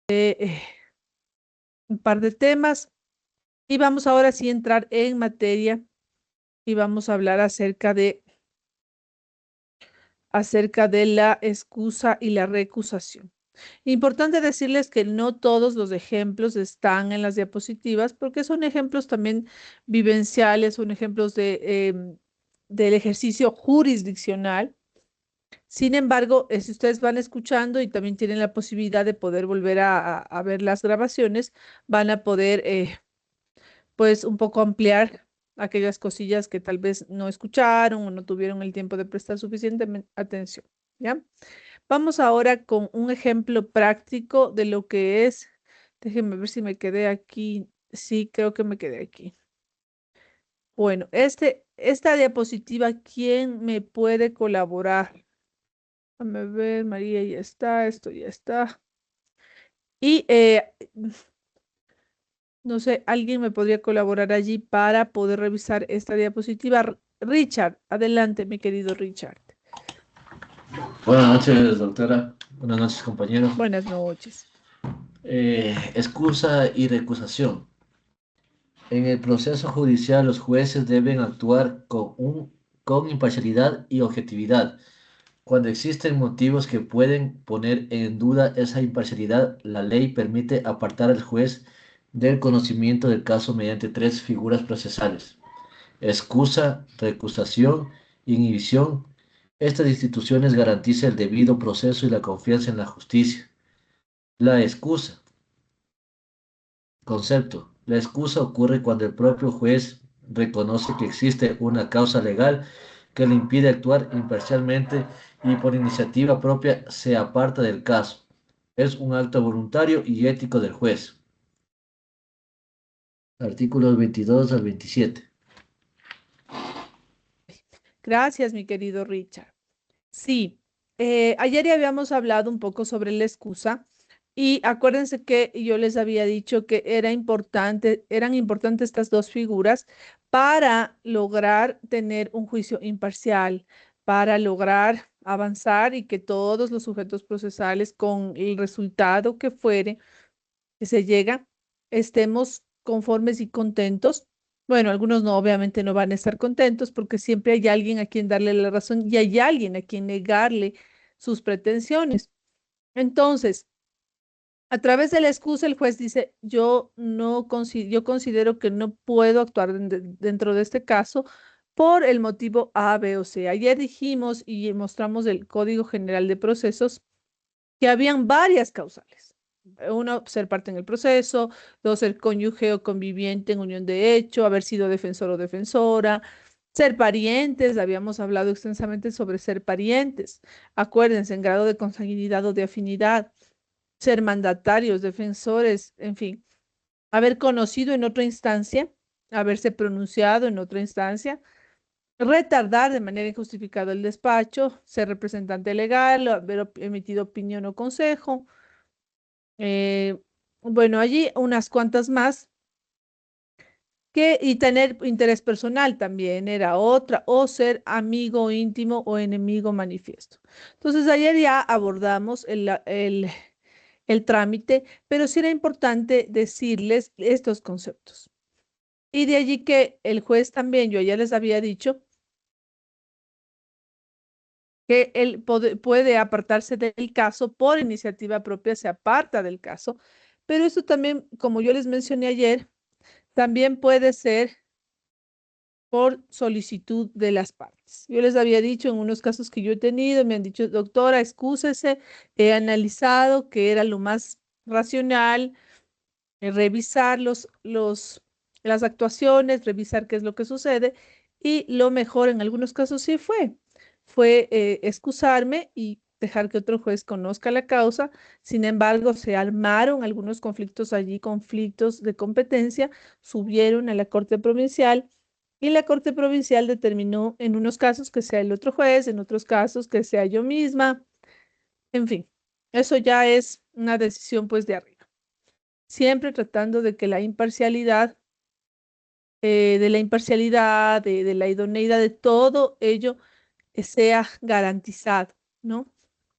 un par de temas y vamos ahora sí a entrar en materia y vamos a hablar acerca de la excusa y la recusación. Importante decirles que no todos los ejemplos están en las diapositivas porque son ejemplos también vivenciales, son ejemplos del ejercicio jurisdiccional. Sin embargo, si ustedes van escuchando y también tienen la posibilidad de poder volver a ver las grabaciones, van a poder pues un poco ampliar aquellas cosillas que tal vez no escucharon o no tuvieron el tiempo de prestar suficiente atención, ¿ya? Vamos ahora con un ejemplo práctico de lo que es, déjenme ver si me quedé aquí, sí, creo que me quedé aquí. Bueno, esta diapositiva, ¿quién me puede colaborar? Déjame ver, María ya está, esto ya está. Y no sé, alguien me podría colaborar allí para poder revisar esta diapositiva. Richard, adelante, mi querido Richard. Buenas noches, doctora. Buenas noches, compañero. Buenas noches. Excusa y recusación. En el proceso judicial, los jueces deben actuar con imparcialidad y objetividad. Cuando existen motivos que pueden poner en duda esa imparcialidad, la ley permite apartar al juez del conocimiento del caso mediante tres figuras procesales: excusa, recusación y inhibición. Estas instituciones garantizan el debido proceso y la confianza en la justicia. La excusa. Concepto. La excusa ocurre cuando el propio juez reconoce que existe una causa legal que le impide actuar imparcialmente y por iniciativa propia se aparta del caso. Es un acto voluntario y ético del juez. Artículos 22 al 27. Gracias, mi querido Richard. Sí, ayer ya habíamos hablado un poco sobre la excusa y acuérdense que yo les había dicho que eran importantes estas dos figuras para lograr tener un juicio imparcial, para lograr avanzar y que todos los sujetos procesales con el resultado que fuere que se llega, estemos conformes y contentos. Bueno, algunos no, obviamente no van a estar contentos porque siempre hay alguien a quien darle la razón y hay alguien a quien negarle sus pretensiones. Entonces, a través de la excusa, el juez dice, yo considero que no puedo actuar dentro de este caso por el motivo A, B o C. Ayer dijimos y mostramos el Código General de Procesos que habían varias causales. Uno, ser parte en el proceso; dos, ser cónyuge o conviviente en unión de hecho; haber sido defensor o defensora; ser parientes, habíamos hablado extensamente sobre ser parientes. Acuérdense, en grado de consanguinidad o de afinidad; ser mandatarios, defensores, en fin; haber conocido en otra instancia; haberse pronunciado en otra instancia; retardar de manera injustificada el despacho; ser representante legal; haber emitido opinión o consejo. Eh, bueno, allí unas cuantas más y tener interés personal también era otra, o ser amigo íntimo o enemigo manifiesto. Entonces, ayer ya abordamos el trámite, pero sí era importante decirles estos conceptos. Y de allí que el juez también, yo ya les había dicho, que él puede apartarse del caso por iniciativa propia, se aparta del caso, pero eso también, como yo les mencioné ayer, también puede ser por solicitud de las partes. Yo les había dicho en unos casos que yo he tenido, me han dicho, doctora, excúsese, he analizado que era lo más racional, revisar las actuaciones, revisar qué es lo que sucede, y lo mejor en algunos casos sí fue excusarme y dejar que otro juez conozca la causa. Sin embargo, se armaron algunos conflictos allí, conflictos de competencia, subieron a la Corte Provincial y la Corte Provincial determinó en unos casos que sea el otro juez, en otros casos que sea yo misma, en fin, eso ya es una decisión pues de arriba. Siempre tratando de que de la idoneidad de todo ello sea garantizado, ¿no?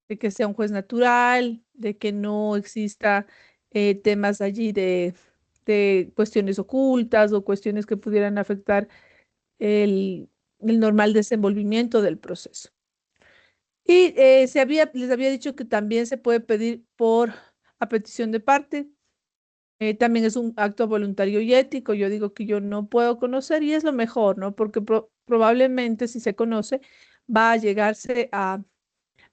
De que sea un juez natural, de que no exista temas allí de cuestiones ocultas o cuestiones que pudieran afectar el normal desenvolvimiento del proceso. Y les había dicho que también se puede pedir a petición de parte. También es un acto voluntario y ético. Yo digo que yo no puedo conocer y es lo mejor, ¿no? Porque probablemente si se conoce va a llegarse a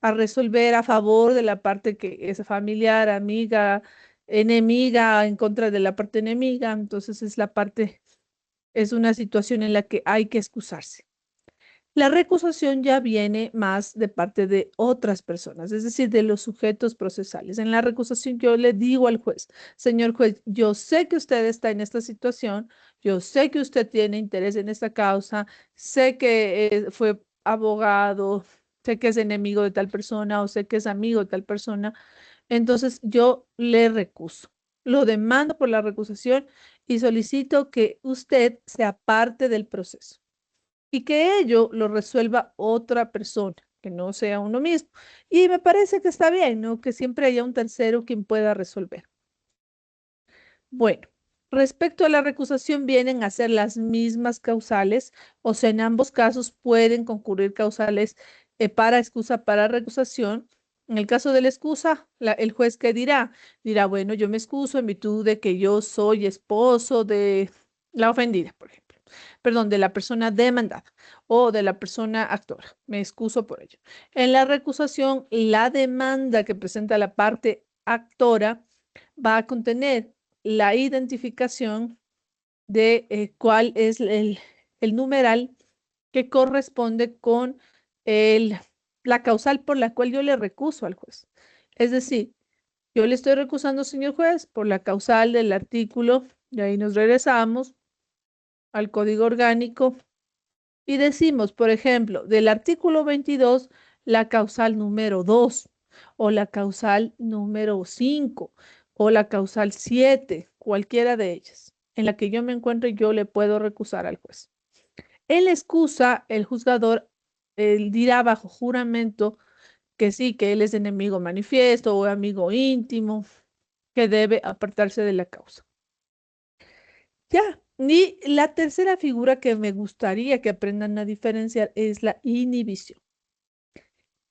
resolver a favor de la parte que es familiar, amiga, enemiga, en contra de la parte enemiga. Entonces es una situación en la que hay que excusarse. La recusación ya viene más de parte de otras personas, es decir, de los sujetos procesales. En la recusación yo le digo al juez, señor juez, yo sé que usted está en esta situación, yo sé que usted tiene interés en esta causa, sé que fue abogado, sé que es enemigo de tal persona o sé que es amigo de tal persona, entonces yo le recuso. Lo demando por la recusación y solicito que usted sea parte del proceso y que ello lo resuelva otra persona, que no sea uno mismo. Y me parece que está bien, ¿no? Que siempre haya un tercero quien pueda resolver. Bueno, respecto a la recusación vienen a ser las mismas causales, o sea, en ambos casos pueden concurrir causales para excusa, para recusación. En el caso de la excusa, el juez que dirá, bueno, yo me excuso en virtud de que yo soy esposo de la ofendida, por ejemplo. Perdón, de la persona demandada o de la persona actora. Me excuso por ello. En la recusación, la demanda que presenta la parte actora va a contener la identificación de cuál es el numeral que corresponde con el, la causal por la cual yo le recuso al juez. Es decir, yo le estoy recusando, señor juez, por la causal del artículo, y ahí nos regresamos al Código Orgánico y decimos, por ejemplo, del artículo 22, la causal número 2 o la causal número 5 o la causal 7, cualquiera de ellas, en la que yo me encuentre, yo le puedo recusar al juez. En la excusa, el juzgador dirá bajo juramento que sí, que él es enemigo manifiesto o amigo íntimo, que debe apartarse de la causa. Ya, y la tercera figura que me gustaría que aprendan a diferenciar es la inhibición.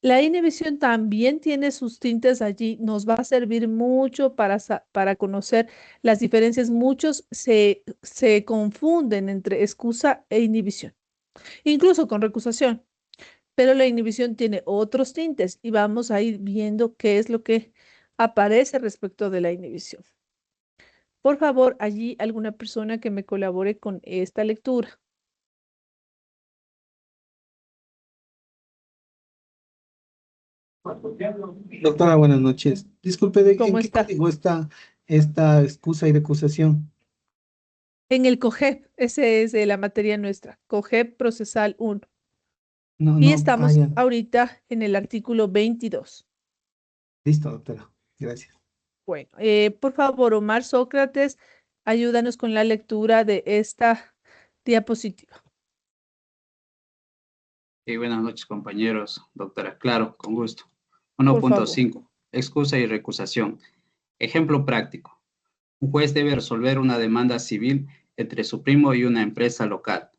La inhibición también tiene sus tintes allí, nos va a servir mucho para conocer las diferencias. Muchos se confunden entre excusa e inhibición, incluso con recusación, pero la inhibición tiene otros tintes y vamos a ir viendo qué es lo que aparece respecto de la inhibición. Por favor, allí alguna persona que me colabore con esta lectura. Doctora, buenas noches. Disculpe, ¿en ¿Cómo qué está? código está esta excusa y recusación? En el COGEP, ese es de la materia nuestra, COGEP Procesal 1. No, Y no, estamos ya. ahorita en el artículo 22. Listo, doctora. Gracias. Bueno, por favor, Omar Sócrates, ayúdanos con la lectura de esta diapositiva, Buenas noches, compañeros. Doctora, claro, con gusto. por favor. 1.5. Excusa y recusación. Ejemplo práctico. Un juez debe resolver una demanda civil entre su primo y una empresa local,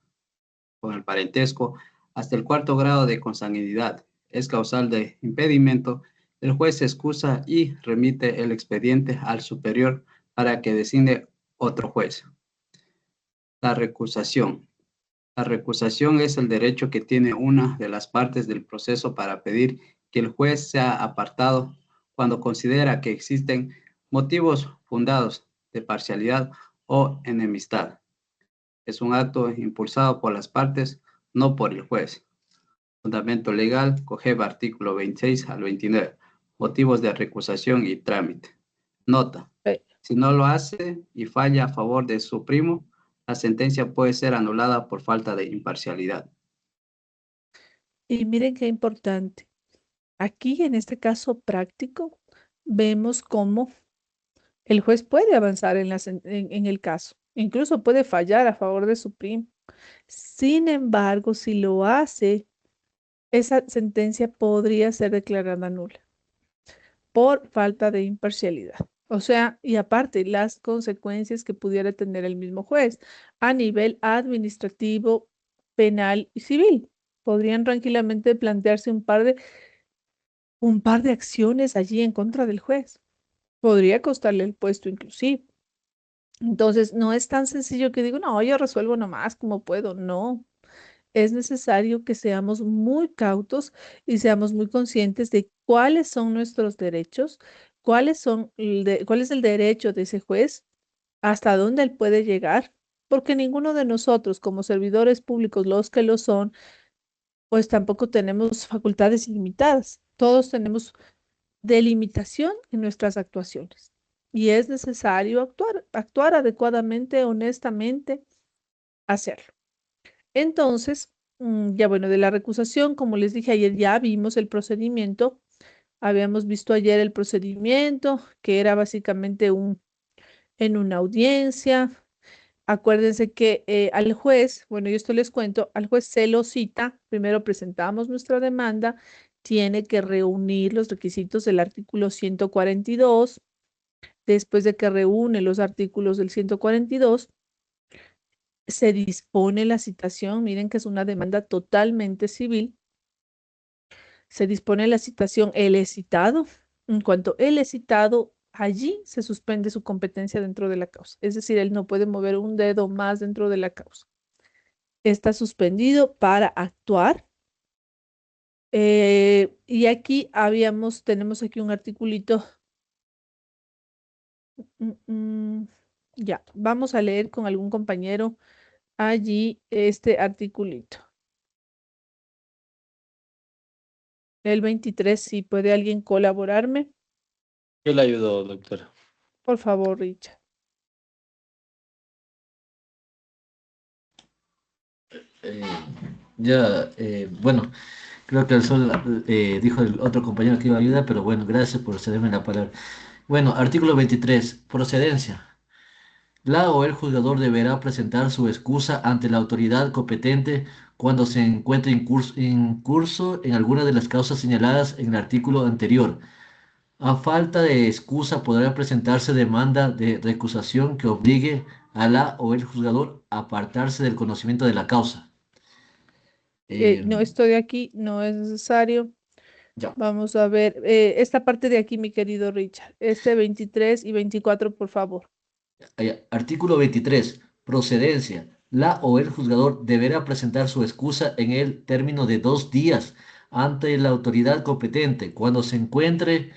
con el parentesco hasta el cuarto grado de consanguinidad. Es causal de impedimento. El juez se excusa y remite el expediente al superior para que designe otro juez. La recusación. La recusación es el derecho que tiene una de las partes del proceso para pedir que el juez sea apartado cuando considera que existen motivos fundados de parcialidad o enemistad. Es un acto impulsado por las partes, no por el juez. Fundamento legal, COGEB artículo 26 al 29. Motivos de recusación y trámite. Nota. Eh, Si no lo hace y falla a favor de su primo, la sentencia puede ser anulada por falta de imparcialidad. Y miren qué importante. Aquí, en este caso práctico, vemos cómo el juez puede avanzar en el caso. Incluso puede fallar a favor de su primo. Sin embargo, si lo hace, esa sentencia podría ser declarada nula por falta de imparcialidad. O sea, y aparte, las consecuencias que pudiera tener el mismo juez a nivel administrativo, penal y civil. Podrían tranquilamente plantearse un par de acciones allí en contra del juez. Podría costarle el puesto inclusive. Entonces, no es tan sencillo que digo, no, yo resuelvo nomás como puedo. No, es necesario que seamos muy cautos y seamos muy conscientes de cuáles son nuestros derechos, cuál es el derecho de ese juez, hasta dónde él puede llegar, porque ninguno de nosotros, como servidores públicos, los que lo son, pues tampoco tenemos facultades ilimitadas. Todos tenemos delimitación en nuestras actuaciones. Y es necesario actuar adecuadamente, honestamente, hacerlo. Entonces, ya bueno, de la recusación, como les dije ayer, ya vimos el procedimiento. Habíamos visto ayer el procedimiento, que era básicamente en una audiencia. Acuérdense que al juez, bueno, yo esto les cuento, al juez se lo cita, primero presentamos nuestra demanda, tiene que reunir los requisitos del artículo 142. Después de que reúne los artículos del 142, se dispone la citación, miren que es una demanda totalmente civil, se dispone la citación, él es citado, en cuanto él es citado, allí se suspende su competencia dentro de la causa, es decir, él no puede mover un dedo más dentro de la causa. Está suspendido para actuar. Y aquí tenemos aquí un articulito. mm, mm, ya, vamos a leer con algún compañero allí este articulito. El 23, si puede alguien colaborarme, Yo le ayudo, doctora. por favor, Richard. Eh, bueno, creo que el sol dijo el otro compañero que iba a ayudar, pero bueno, gracias por cederme la palabra. Bueno, artículo 23, procedencia. La o el juzgador deberá presentar su excusa ante la autoridad competente cuando se encuentre incurso en alguna de las causas señaladas en el artículo anterior. A falta de excusa podrá presentarse demanda de recusación que obligue a la o el juzgador a apartarse del conocimiento de la causa. No estoy aquí, no es necesario. Ya. Vamos a ver esta parte de aquí, mi querido Richard. Este 23 y 24, por favor. Artículo 23. Procedencia. La o el juzgador deberá presentar su excusa en el término de 2 días ante la autoridad competente cuando se encuentre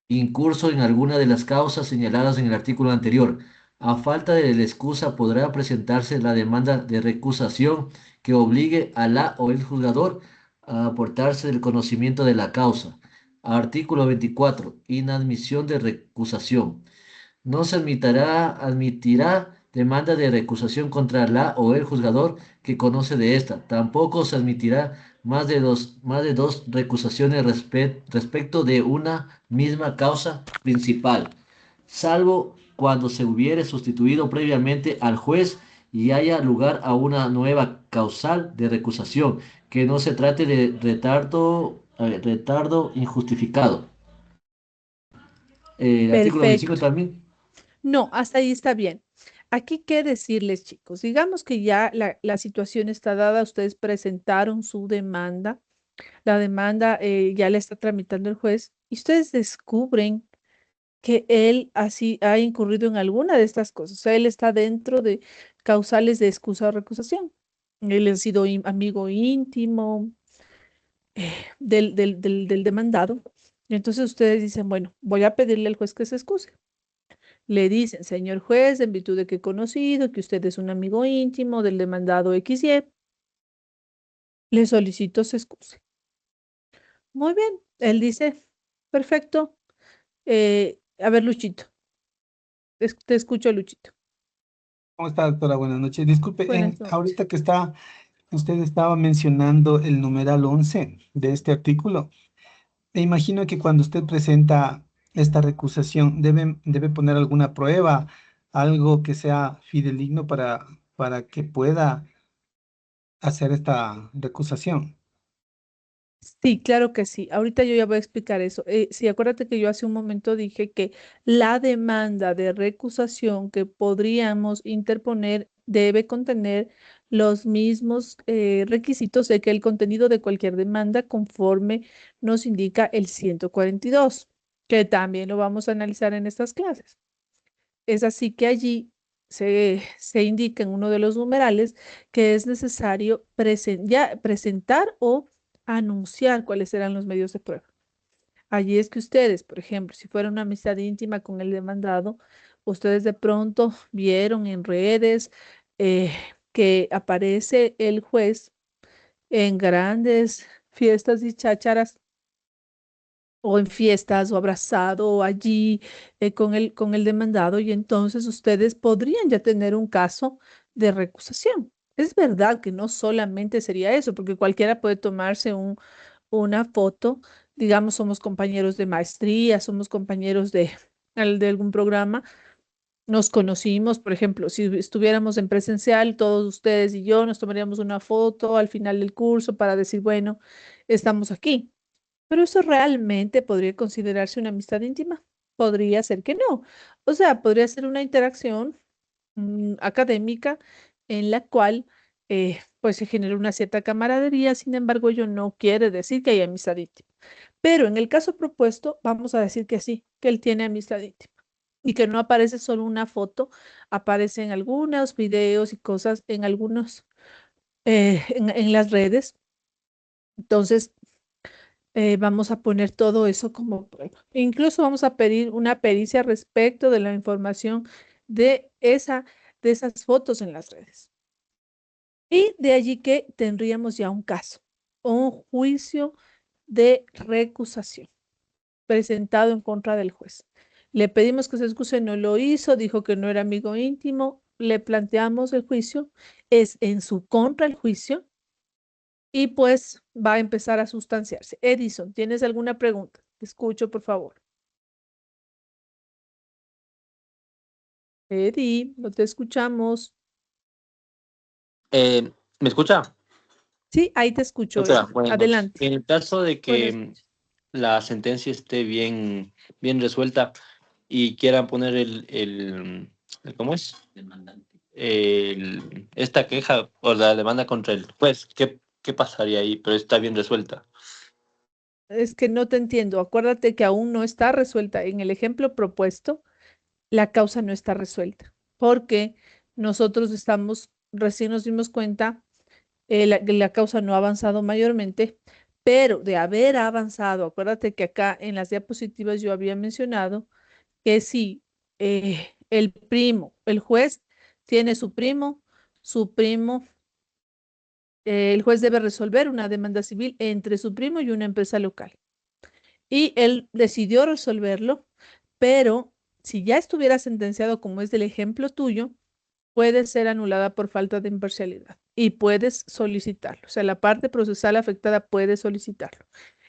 incurso en alguna de las causas señaladas en el artículo anterior. A falta de la excusa podrá presentarse la demanda de recusación que obligue a la o el juzgador a aportarse del conocimiento de la causa. Artículo 24. Inadmisión de recusación. No se admitirá demanda de recusación contra la o el juzgador que conoce de esta. Tampoco se admitirá más de dos recusaciones respecto de una misma causa principal, salvo cuando se hubiere sustituido previamente al juez y haya lugar a una nueva causal de recusación, que no se trate de retardo injustificado. El artículo 25 Perfecto. también. No, hasta ahí está bien. Aquí, ¿qué decirles, chicos? Digamos que ya la situación está dada, ustedes presentaron su demanda, la demanda ya la está tramitando el juez y ustedes descubren que él así ha incurrido en alguna de estas cosas. O sea, él está dentro de causales de excusa o recusación. Él ha sido amigo íntimo del demandado. Y entonces ustedes dicen, bueno, voy a pedirle al juez que se excuse. Le dicen, señor juez, en virtud de que he conocido que usted es un amigo íntimo del demandado XY, le solicito se excuse. Muy bien, él dice, perfecto. A ver, Luchito, te escucho, Luchito. ¿Cómo está, doctora? Buenas noches. Disculpe, Buenas noches. ahorita que usted estaba mencionando el numeral 11 de este artículo. Me imagino que cuando usted presenta esta recusación, debe poner alguna prueba, algo que sea fidedigno para que pueda hacer esta recusación. Sí, claro que sí. Ahorita yo ya voy a explicar eso. Sí, acuérdate que yo hace un momento dije que la demanda de recusación que podríamos interponer debe contener los mismos requisitos de que el contenido de cualquier demanda conforme nos indica el 142, que también lo vamos a analizar en estas clases. Es así que allí se indica en uno de los numerales que es necesario ya presentar o anunciar cuáles serán los medios de prueba. Allí es que ustedes, por ejemplo, si fuera una amistad íntima con el demandado, ustedes de pronto vieron en redes eh, que aparece el juez en grandes fiestas y chácharas o en fiestas o abrazado o allí con el demandado y entonces ustedes podrían ya tener un caso de recusación. Es verdad que no solamente sería eso, porque cualquiera puede tomarse una foto, digamos, somos compañeros de maestría, somos compañeros de algún programa, nos conocimos, por ejemplo, si estuviéramos en presencial, todos ustedes y yo nos tomaríamos una foto al final del curso para decir, bueno, estamos aquí. Pero eso realmente podría considerarse una amistad íntima. Podría ser que no. O sea, podría ser una interacción académica en la cual pues se genera una cierta camaradería. Sin embargo, ello no quiere decir que haya amistad íntima. Pero en el caso propuesto, vamos a decir que sí, que él tiene amistad íntima y que no aparece solo una foto, aparecen algunos videos y cosas en algunos, en las redes. Entonces, vamos a poner todo eso como prueba. Incluso vamos a pedir una pericia respecto de la información de de esas fotos en las redes. Y de allí que tendríamos ya un caso, un juicio de recusación presentado en contra del juez. Le pedimos que se excuse, no lo hizo, dijo que no era amigo íntimo, le planteamos el juicio, es en su contra el juicio y pues va a empezar a sustanciarse. Edison, ¿tienes alguna pregunta? Te escucho, por favor. Eddie, no te escuchamos. ¿Me escucha? Sí, ahí te escucho, Doctora, Eddie. buenas noches. Adelante. En el caso de Buenas que noches. la sentencia esté bien resuelta y quieran poner ¿cómo es? Esta queja o la demanda contra el juez, ¿qué pasaría ahí? Pero está bien resuelta. Es que no te entiendo. Acuérdate que aún no está resuelta. En el ejemplo propuesto, la causa no está resuelta, porque nosotros recién nos dimos cuenta, que la causa no ha avanzado mayormente, pero de haber avanzado, acuérdate que acá en las diapositivas yo había mencionado que si el juez tiene su primo, el juez debe resolver una demanda civil entre su primo y una empresa local. Y él decidió resolverlo, pero si ya estuviera sentenciado, como es del ejemplo tuyo, puede ser anulada por falta de imparcialidad y puedes solicitarlo. O sea, la parte procesal afectada puede solicitarlo.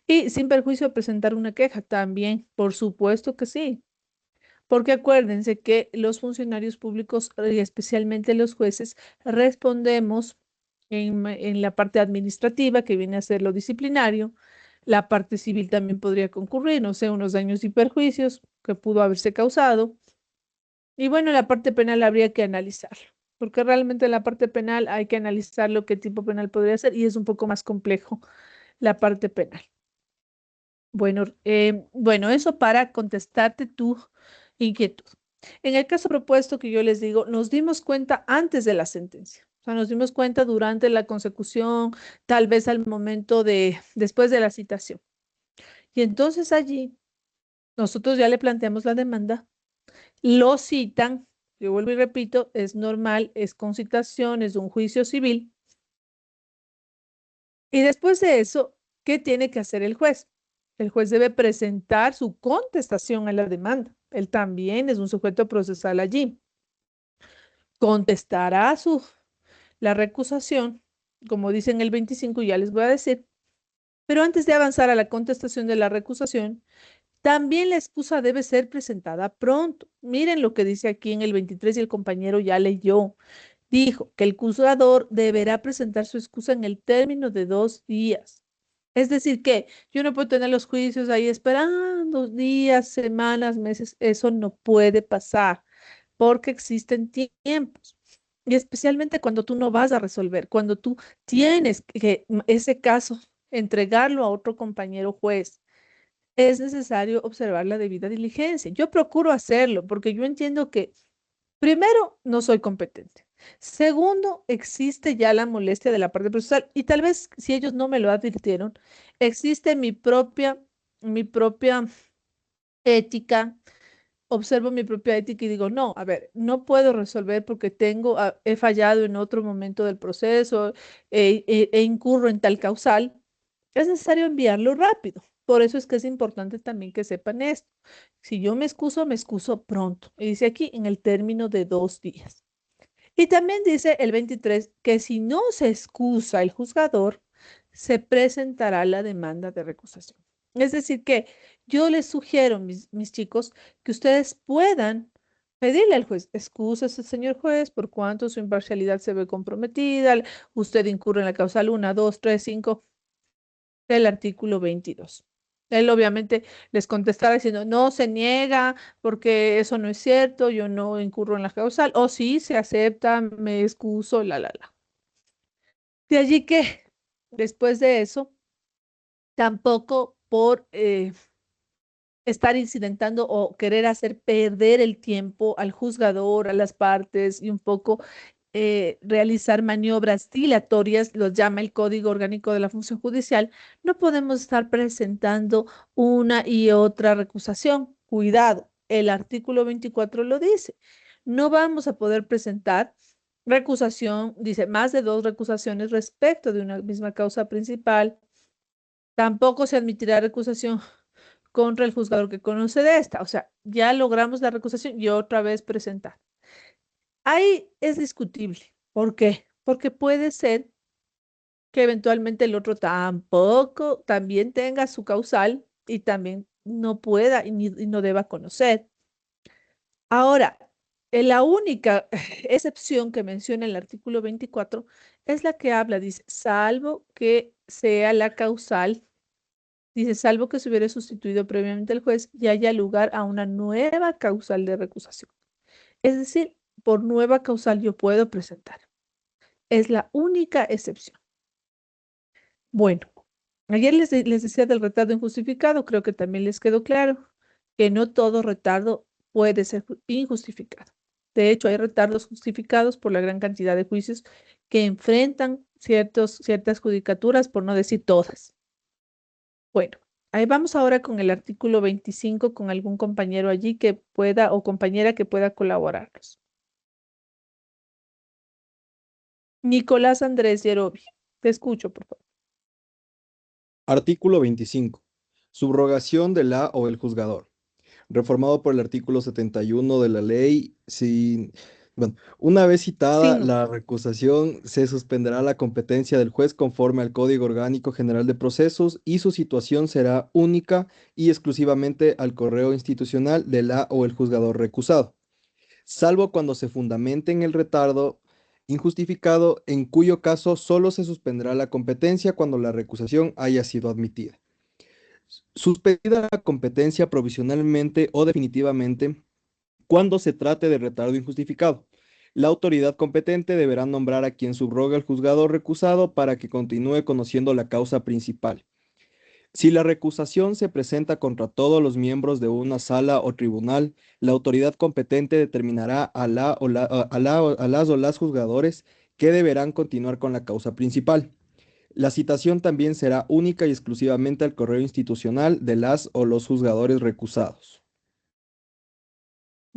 Y sin perjuicio de presentar una queja también, por supuesto que sí. Porque acuérdense que los funcionarios públicos y especialmente los jueces respondemos en la parte administrativa, que viene a ser lo disciplinario. La parte civil también podría concurrir, no sé, unos daños y perjuicios que pudo haberse causado. Y bueno, la parte penal habría que analizarlo, porque realmente en la parte penal hay que analizar lo que tipo penal podría ser y es un poco más complejo la parte penal. Bueno, eso para contestarte tu inquietud. En el caso propuesto que yo les digo, nos dimos cuenta antes de la sentencia. O sea, nos dimos cuenta durante la consecución, tal vez al momento después de la citación. Y entonces allí nosotros ya le planteamos la demanda, lo citan, yo vuelvo y repito, es normal, es con citación, es un juicio civil. Y después de eso, ¿qué tiene que hacer el juez? El juez debe presentar su contestación a la demanda. Él también es un sujeto procesal allí. Contestará la recusación, como dice en el 25, ya les voy a decir. Pero antes de avanzar a la contestación de la recusación, también la excusa debe ser presentada pronto. Miren lo que dice aquí en el 23 y el compañero ya leyó. Dijo que el acusador deberá presentar su excusa en el término de 2 días. Es decir, que yo no puedo tener los juicios ahí esperando días, semanas, meses. Eso no puede pasar porque existen tiempos. Y especialmente cuando tú no vas a resolver, cuando tú tienes que ese caso entregarlo a otro compañero juez, es necesario observar la debida diligencia. Yo procuro hacerlo porque yo entiendo que, primero, no soy competente. Segundo, existe ya la molestia de la parte procesal y tal vez si ellos no me lo advirtieron, existe mi propia ética. Observo mi propia ética y digo, no, a ver, no puedo resolver porque he fallado en otro momento del proceso, e incurro en tal causal. Es necesario enviarlo rápido. Por eso es que es importante también que sepan esto. Si yo me excuso pronto. Y dice aquí en el término de 2 días. Y también dice el 23 que si no se excusa el juzgador, se presentará la demanda de recusación. Es decir, que yo les sugiero, mis chicos, que ustedes puedan pedirle al juez, excúsese, señor juez, por cuanto su imparcialidad se ve comprometida, usted incurre en la causal 1, 2, 3, 5 del artículo 22. Él obviamente les contestará diciendo, no se niega porque eso no es cierto, yo no incurro en la causal, o sí, se acepta, me excuso, la. De allí que después de eso, tampoco por estar incidentando o querer hacer perder el tiempo al juzgador, a las partes y un poco realizar maniobras dilatorias, los llama el Código Orgánico de la Función Judicial, no podemos estar presentando una y otra recusación. Cuidado, el artículo 24 lo dice. No vamos a poder presentar recusación, dice, más de 2 recusaciones respecto de una misma causa principal. Tampoco se admitirá recusación contra el juzgador que conoce de esta. O sea, ya logramos la recusación y otra vez presentar. Ahí es discutible. ¿Por qué? Porque puede ser que eventualmente el otro tampoco también tenga su causal y también no pueda y no deba conocer. Ahora, la única excepción que menciona el artículo 24 es la que habla, dice, salvo que sea la causal, dice, salvo que se hubiera sustituido previamente el juez y haya lugar a una nueva causal de recusación. Es decir, por nueva causal yo puedo presentar. Es la única excepción. Bueno, ayer les decía del retardo injustificado, creo que también les quedó claro que no todo retardo puede ser injustificado. De hecho, hay retardos justificados por la gran cantidad de juicios que enfrentan ciertas judicaturas, por no decir todas. Bueno, ahí vamos ahora con el artículo 25, con algún compañero allí que pueda o compañera que pueda colaborarnos. Nicolás Andrés Yerobi, te escucho, por favor. Artículo 25. Subrogación de la o el juzgador. Reformado por el artículo 71 de la ley, una vez citada Sin, la recusación, se suspenderá la competencia del juez conforme al Código Orgánico General de Procesos y su situación será única y exclusivamente al correo institucional de la o el juzgador recusado, salvo cuando se fundamente en el retardo injustificado, en cuyo caso solo se suspenderá la competencia cuando la recusación haya sido admitida. Suspendida la competencia provisionalmente o definitivamente cuando se trate de retardo injustificado. La autoridad competente deberá nombrar a quien subroga al juzgador recusado para que continúe conociendo la causa principal. Si la recusación se presenta contra todos los miembros de una sala o tribunal, la autoridad competente determinará a las o las juzgadores que deberán continuar con la causa principal. La citación también será única y exclusivamente al correo institucional de las o los juzgadores recusados.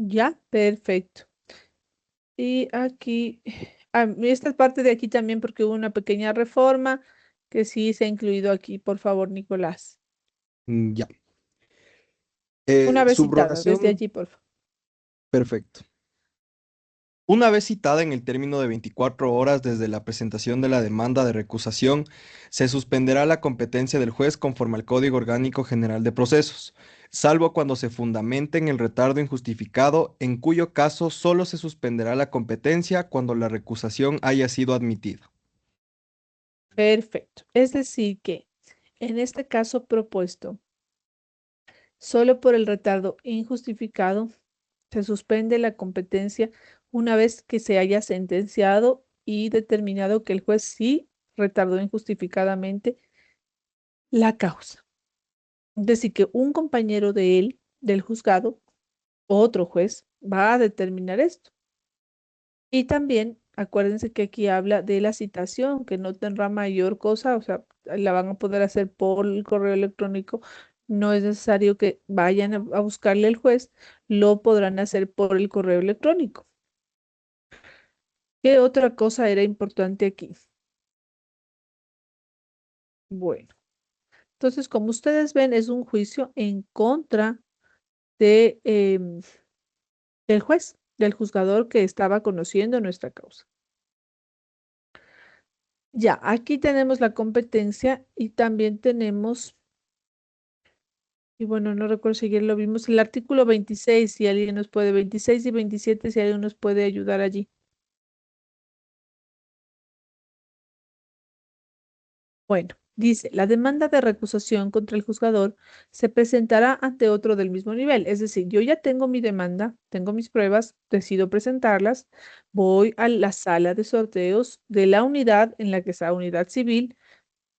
ya, perfecto. Y aquí, esta parte de aquí también porque hubo una pequeña reforma que sí se ha incluido aquí, por favor, Nicolás. Ya. Una vez citada, desde Subrogación, allí, por favor. perfecto. Una vez citada en el término de 24 horas desde la presentación de la demanda de recusación, se suspenderá la competencia del juez conforme al Código Orgánico General de Procesos, salvo cuando se fundamente en el retardo injustificado, en cuyo caso solo se suspenderá la competencia cuando la recusación haya sido admitida. Perfecto. Es decir, que En este caso propuesto, solo por el retardo injustificado, se suspende la competencia una vez que se haya sentenciado y determinado que el juez sí retardó injustificadamente la causa. Es decir, que un compañero de él, del juzgado, otro juez, va a determinar esto. Y también acuérdense que aquí habla de la citación, que no tendrá mayor cosa, o sea, la van a poder hacer por el correo electrónico. No es necesario que vayan a buscarle al juez, lo podrán hacer por el correo electrónico. ¿Qué otra cosa era importante aquí? Bueno, entonces, como ustedes ven, es un juicio en contra de, del juez, del juzgador que estaba conociendo nuestra causa. Ya, aquí tenemos la competencia y también tenemos, y bueno, no recuerdo si ayer lo vimos, el artículo 26, si alguien nos puede, 26 y 27, si alguien nos puede ayudar allí. Bueno, dice, la demanda de recusación contra el juzgador se presentará ante otro del mismo nivel. Es decir, yo ya tengo mi demanda, tengo mis pruebas, decido presentarlas, voy a la sala de sorteos de la unidad en la que está unidad civil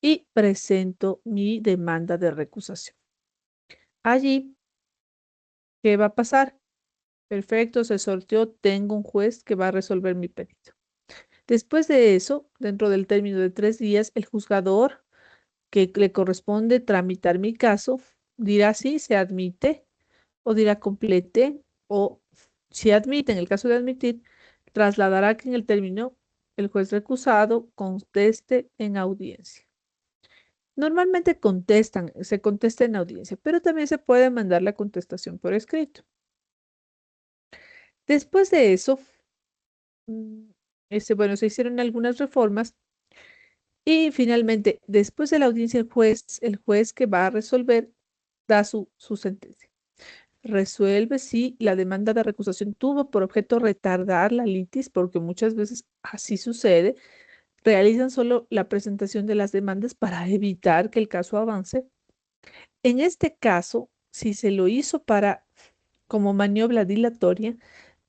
y presento mi demanda de recusación. Allí, ¿qué va a pasar? Perfecto, se sorteó, tengo un juez que va a resolver mi pedido. Después de eso, dentro del término de 3 días, el juzgador que le corresponde tramitar mi caso dirá si se admite o dirá complete o si admite, en el caso de admitir, trasladará que en el término el juez recusado conteste en audiencia. Normalmente se contesta en audiencia, pero también se puede mandar la contestación por escrito. Después de eso, bueno, se hicieron algunas reformas y finalmente, después de la audiencia, el juez que va a resolver da su sentencia. Resuelve si la demanda de recusación tuvo por objeto retardar la litis, porque muchas veces así sucede. Realizan solo la presentación de las demandas para evitar que el caso avance. En este caso, si se lo hizo para como maniobra dilatoria,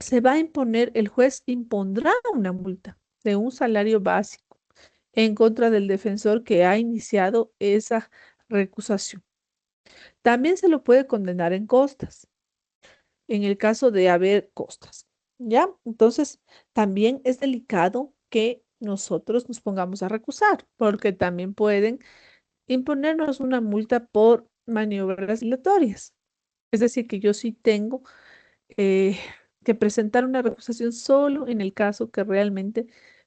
se va a imponer, el juez impondrá una multa de un salario básico en contra del defensor que ha iniciado esa recusación. También se lo puede condenar en costas, en el caso de haber costas, ¿ya? Entonces, también es delicado que nosotros nos pongamos a recusar, porque también pueden imponernos una multa por maniobras dilatorias. Es decir, que yo sí tengo eh, que presentar una recusación solo en el caso que realmente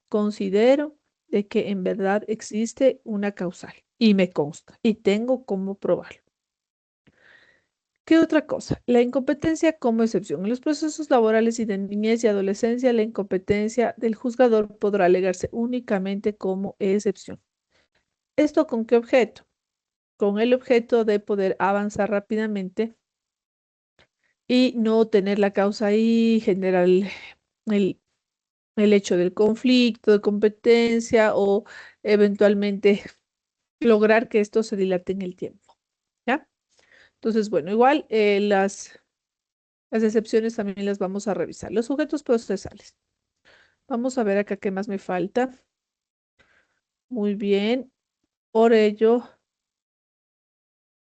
considero de que en verdad existe una causal y me consta y tengo cómo probarlo. ¿Qué otra cosa? La incompetencia como excepción. En los procesos laborales y de niñez y adolescencia, la incompetencia del juzgador podrá alegarse únicamente como excepción. ¿Esto con qué objeto? Con el objeto de poder avanzar rápidamente y no tener la causa ahí, generar el, el hecho del conflicto de competencia o eventualmente lograr que esto se dilate en el tiempo. ¿Ya? Entonces, bueno, igual las excepciones también las vamos a revisar. Los sujetos procesales. Vamos a ver acá qué más me falta. Muy bien. Por ello,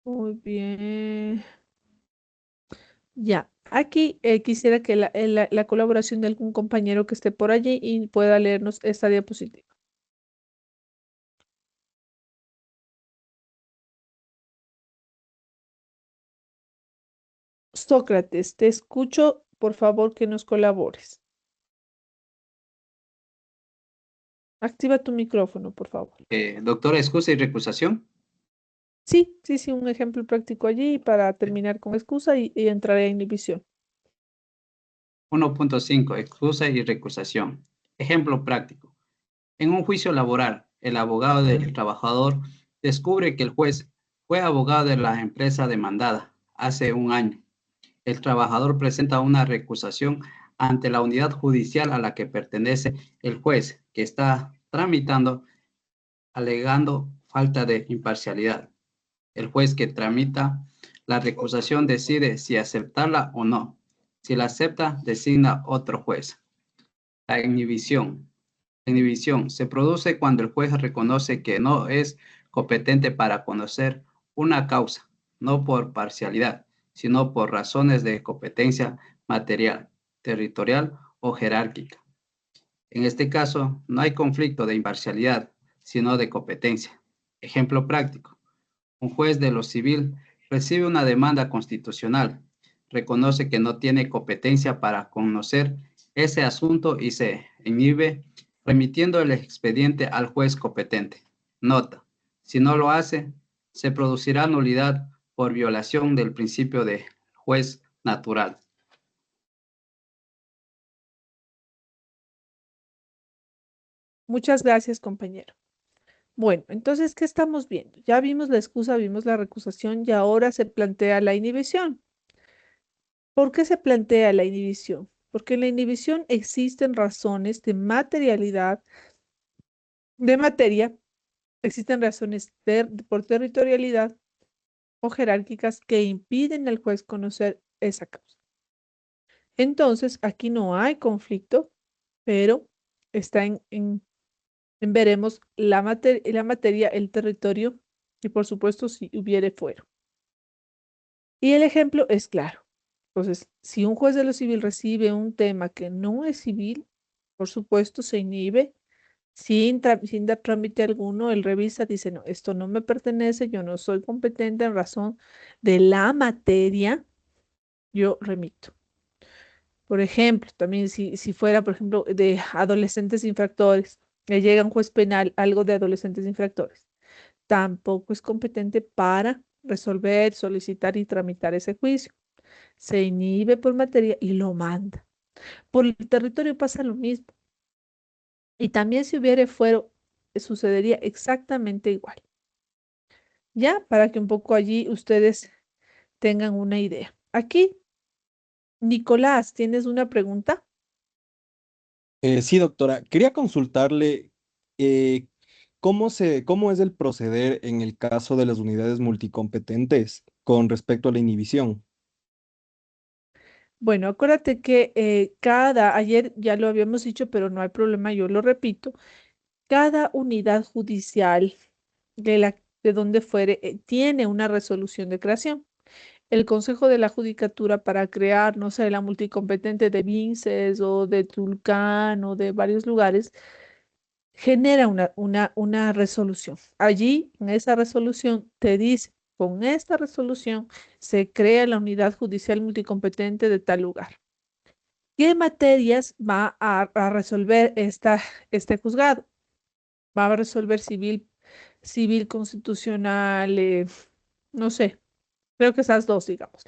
muy bien. Ya. Aquí quisiera que la colaboración de algún compañero que esté por allí y pueda leernos esta diapositiva. Sócrates, te escucho, por favor que nos colabores. Activa tu micrófono, por favor. Doctora, excusa y recusación. Sí, sí, sí, un ejemplo práctico allí para terminar con excusa y entrar a inhibición. 1.5. Excusa y recusación. Ejemplo práctico. En un juicio laboral, el abogado del trabajador descubre que el juez fue abogado de la empresa demandada hace un año. El trabajador presenta una recusación ante la unidad judicial a la que pertenece el juez que está tramitando, alegando falta de imparcialidad. El juez que tramita la recusación decide si aceptarla o no. Si la acepta, designa otro juez. La inhibición. La inhibición se produce cuando el juez reconoce que no es competente para conocer una causa, no por parcialidad, sino por razones de competencia material, territorial o jerárquica. En este caso, no hay conflicto de imparcialidad, sino de competencia. Ejemplo práctico. Un juez de lo civil recibe una demanda constitucional, reconoce que no tiene competencia para conocer ese asunto y se inhibe remitiendo el expediente al juez competente. Nota, si no lo hace, se producirá nulidad por violación del principio de juez natural. Muchas gracias, compañero. Bueno, entonces, ¿qué estamos viendo? Ya vimos la excusa, vimos la recusación y ahora se plantea la inhibición. ¿Por qué se plantea la inhibición? Porque en la inhibición existen razones de materialidad, de materia, existen razones por territorialidad o jerárquicas que impiden al juez conocer esa causa. Entonces, aquí no hay conflicto, pero está en veremos la materia, el territorio y por supuesto si hubiere fuero. Y el ejemplo es claro. Entonces, si un juez de lo civil recibe un tema que no es civil, por supuesto se inhibe sin dar trámite alguno, él revisa, dice, no, esto no me pertenece, yo no soy competente en razón de la materia, yo remito. Por ejemplo, también si fuera, por ejemplo, de adolescentes infractores, le llega un juez penal algo de adolescentes infractores, tampoco es competente para resolver, solicitar y tramitar ese juicio. Se inhibe por materia y lo manda. Por el territorio pasa lo mismo. Y también si hubiere fuero, sucedería exactamente igual. Ya, para que un poco allí ustedes tengan una idea. Aquí, Nicolás, ¿tienes una pregunta? Sí, doctora. Quería consultarle eh, cómo es el proceder en el caso de las unidades multicompetentes con respecto a la inhibición. Bueno, acuérdate que ayer ya lo habíamos dicho, pero no hay problema, yo lo repito, cada unidad judicial de donde fuere tiene una resolución de creación. El Consejo de la Judicatura para crear, no sé, la multicompetente de Vinces o de Tulcán o de varios lugares, genera una resolución. Allí, en esa resolución, te dice, con esta resolución se crea la unidad judicial multicompetente de tal lugar. ¿Qué materias va a resolver este juzgado? Va a resolver civil constitucional, no sé, creo que esas dos, digamos.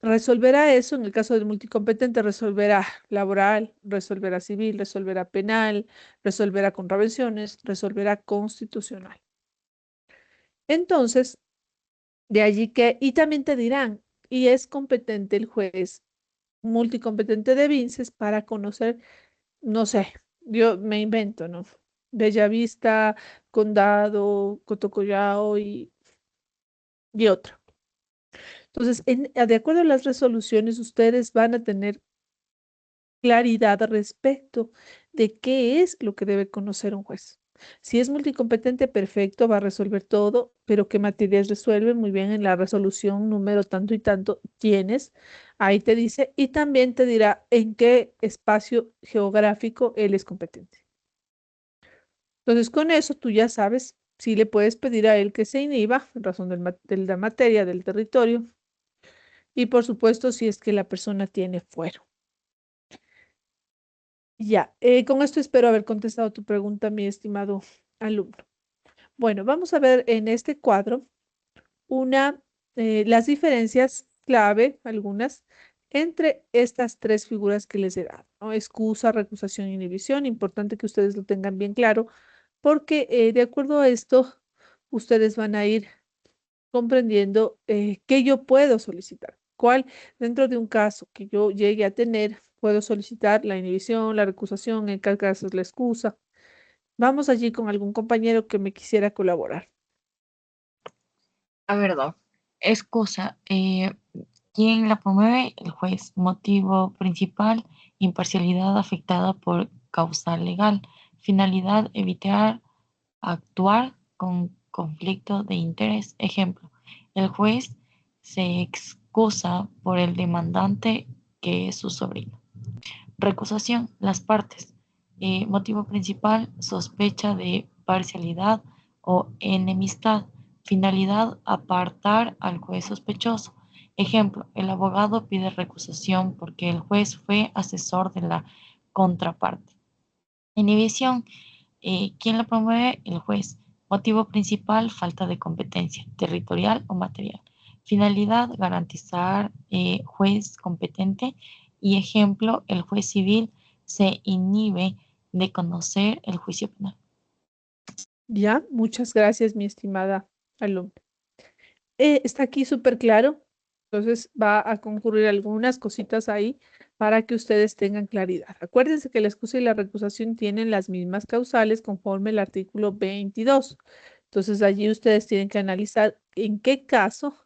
Resolverá eso, en el caso del multicompetente, resolverá laboral, resolverá civil, resolverá penal, resolverá contravenciones, resolverá constitucional. Entonces, de allí que, y también te dirán, y es competente el juez multicompetente de Vinces para conocer, no sé, yo me invento, ¿no? Bellavista, Condado, Cotocollao y otro. Entonces, de acuerdo a las resoluciones, ustedes van a tener claridad respecto de qué es lo que debe conocer un juez. Si es multicompetente, perfecto, va a resolver todo, pero qué materias resuelve muy bien en la resolución número tanto y tanto tienes. Ahí te dice y también te dirá en qué espacio geográfico él es competente. Entonces, con eso tú ya sabes si le puedes pedir a él que se inhiba en razón de la materia, del territorio y por supuesto si es que la persona tiene fuero. Ya, con esto espero haber contestado tu pregunta, mi estimado alumno. Bueno, vamos a ver en este cuadro las diferencias clave, algunas, entre estas tres figuras que les he dado, ¿no? Excusa, recusación y inhibición. Importante que ustedes lo tengan bien claro, porque de acuerdo a esto, ustedes van a ir comprendiendo qué yo puedo solicitar. ¿Cuál, dentro de un caso que yo llegue a tener, puedo solicitar la inhibición, la recusación, en qué caso es la excusa? Vamos allí con algún compañero que me quisiera colaborar. A ver, Doc, excusa, ¿quién la promueve? El juez. Motivo principal, imparcialidad afectada por causal legal. Finalidad, evitar actuar con conflicto de interés. Ejemplo, el juez se excusa por el demandante que es su sobrino. Recusación, las partes. Motivo principal, sospecha de parcialidad o enemistad. Finalidad, apartar al juez sospechoso. Ejemplo, el abogado pide recusación porque el juez fue asesor de la contraparte. Inhibición, ¿quién la promueve? El juez. Motivo principal, falta de competencia territorial o material. Finalidad, garantizar juez competente. Y ejemplo, el juez civil se inhibe de conocer el juicio penal. Ya, muchas gracias, mi estimada alumna. Está aquí súper claro, entonces va a concurrir algunas cositas ahí para que ustedes tengan claridad. Acuérdense que la excusa y la recusación tienen las mismas causales conforme el artículo 22. Entonces allí ustedes tienen que analizar en qué caso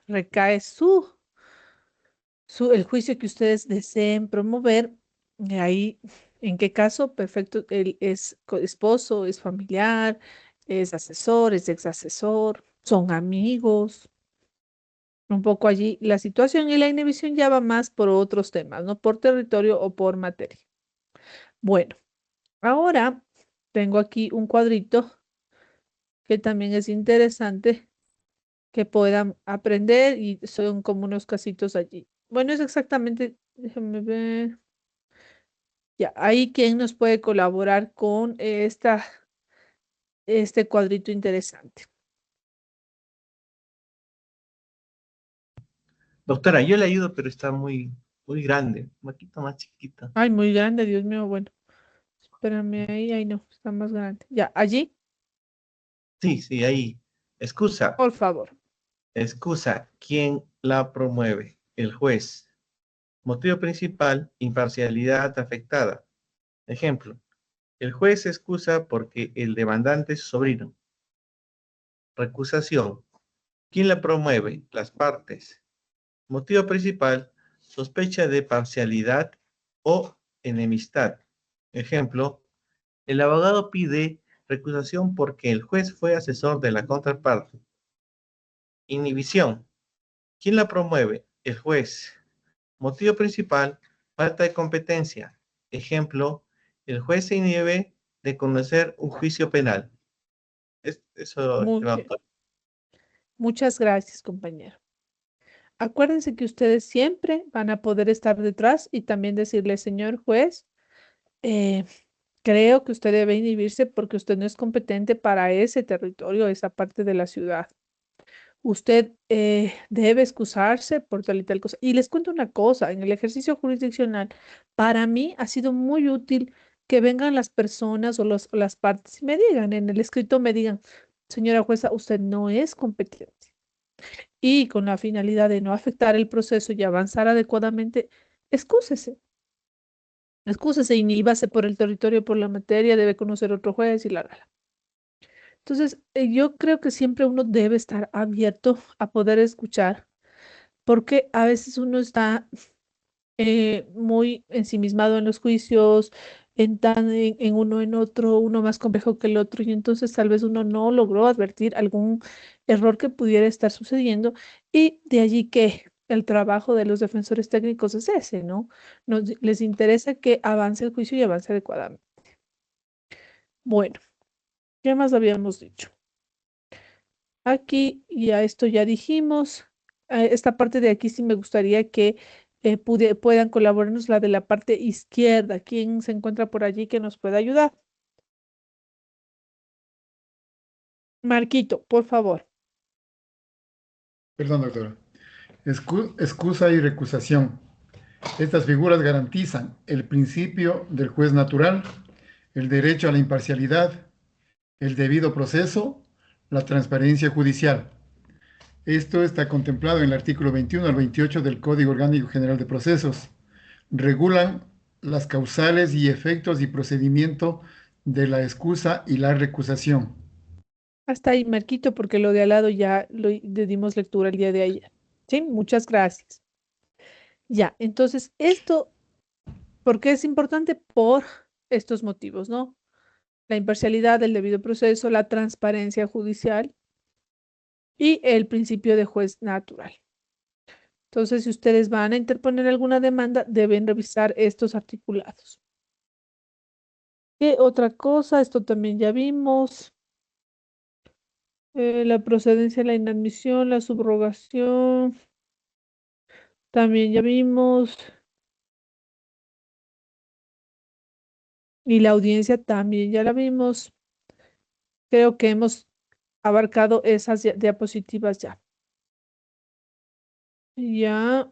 recae el juicio que ustedes deseen promover. Ahí, en qué caso, perfecto, él es esposo, es familiar, es asesor, es ex asesor, son amigos. Un poco allí la situación y la inhibición ya va más por otros temas, no por territorio o por materia. Bueno, ahora tengo aquí un cuadrito que también es interesante que puedan aprender y son como unos casitos allí. Bueno, es exactamente, déjenme ver. Ya, ahí quién nos puede colaborar con este cuadrito interesante. Doctora, yo le ayudo, pero está muy grande, un poquito más chiquita. Ay, muy grande, Dios mío. Bueno, espérame ahí no, está más grande. Ya, allí, Sí, ahí. Excusa, por favor. ¿quién la promueve? El juez. Motivo principal, imparcialidad afectada. Ejemplo, el juez se excusa porque el demandante es su sobrino. Recusación, ¿quién la promueve? Las partes. Motivo principal, sospecha de parcialidad o enemistad. Ejemplo, el abogado pide recusación porque el juez fue asesor de la contraparte. Inhibición, ¿quién la promueve? El juez. Motivo principal, falta de competencia. Ejemplo, el juez se inhibe de conocer un juicio penal. Eso, Muy bien. doctor. Muchas gracias, compañero. Acuérdense que ustedes siempre van a poder estar detrás y también decirle, señor juez, eh, creo que usted debe inhibirse porque usted no es competente para ese territorio, esa parte de la ciudad. Usted debe excusarse por tal y tal cosa. Y les cuento una cosa, en el ejercicio jurisdiccional, para mí ha sido muy útil que vengan las personas o las partes y me digan, en el escrito me digan, señora jueza, usted no es competente. Y con la finalidad de no afectar el proceso y avanzar adecuadamente, excúsese. Excúsese, inhíbase por el territorio, por la materia, debe conocer otro juez y la. Entonces, yo creo que siempre uno debe estar abierto a poder escuchar, porque a veces uno está muy ensimismado en los juicios, en uno en otro, uno más complejo que el otro, y entonces tal vez uno no logró advertir algún error que pudiera estar sucediendo, y de allí que el trabajo de los defensores técnicos es ese, ¿no? Les interesa que avance el juicio y avance adecuadamente. Bueno, ¿qué más habíamos dicho? Aquí ya esto ya dijimos. Esta parte de aquí sí me gustaría que puedan colaborarnos la de la parte izquierda. ¿Quién se encuentra por allí que nos pueda ayudar? Marquito, por favor. Perdón, doctora. Excusa y recusación. Estas figuras garantizan el principio del juez natural, el derecho a la imparcialidad, el debido proceso, la transparencia judicial. Esto está contemplado en el artículo 21 al 28 del Código Orgánico General de Procesos. Regulan las causales y efectos y procedimiento de la excusa y la recusación. Hasta ahí, Marquito, porque lo de al lado ya le dimos lectura el día de ayer. Sí, muchas gracias. Ya, entonces esto, ¿por qué es importante? Por estos motivos, ¿no? La imparcialidad del debido proceso, la transparencia judicial y el principio de juez natural. Entonces, si ustedes van a interponer alguna demanda, deben revisar estos articulados. ¿Qué otra cosa? Esto también ya vimos. La procedencia, la inadmisión, la subrogación, también ya vimos. Y la audiencia también ya la vimos. Creo que hemos abarcado esas diapositivas ya. Ya,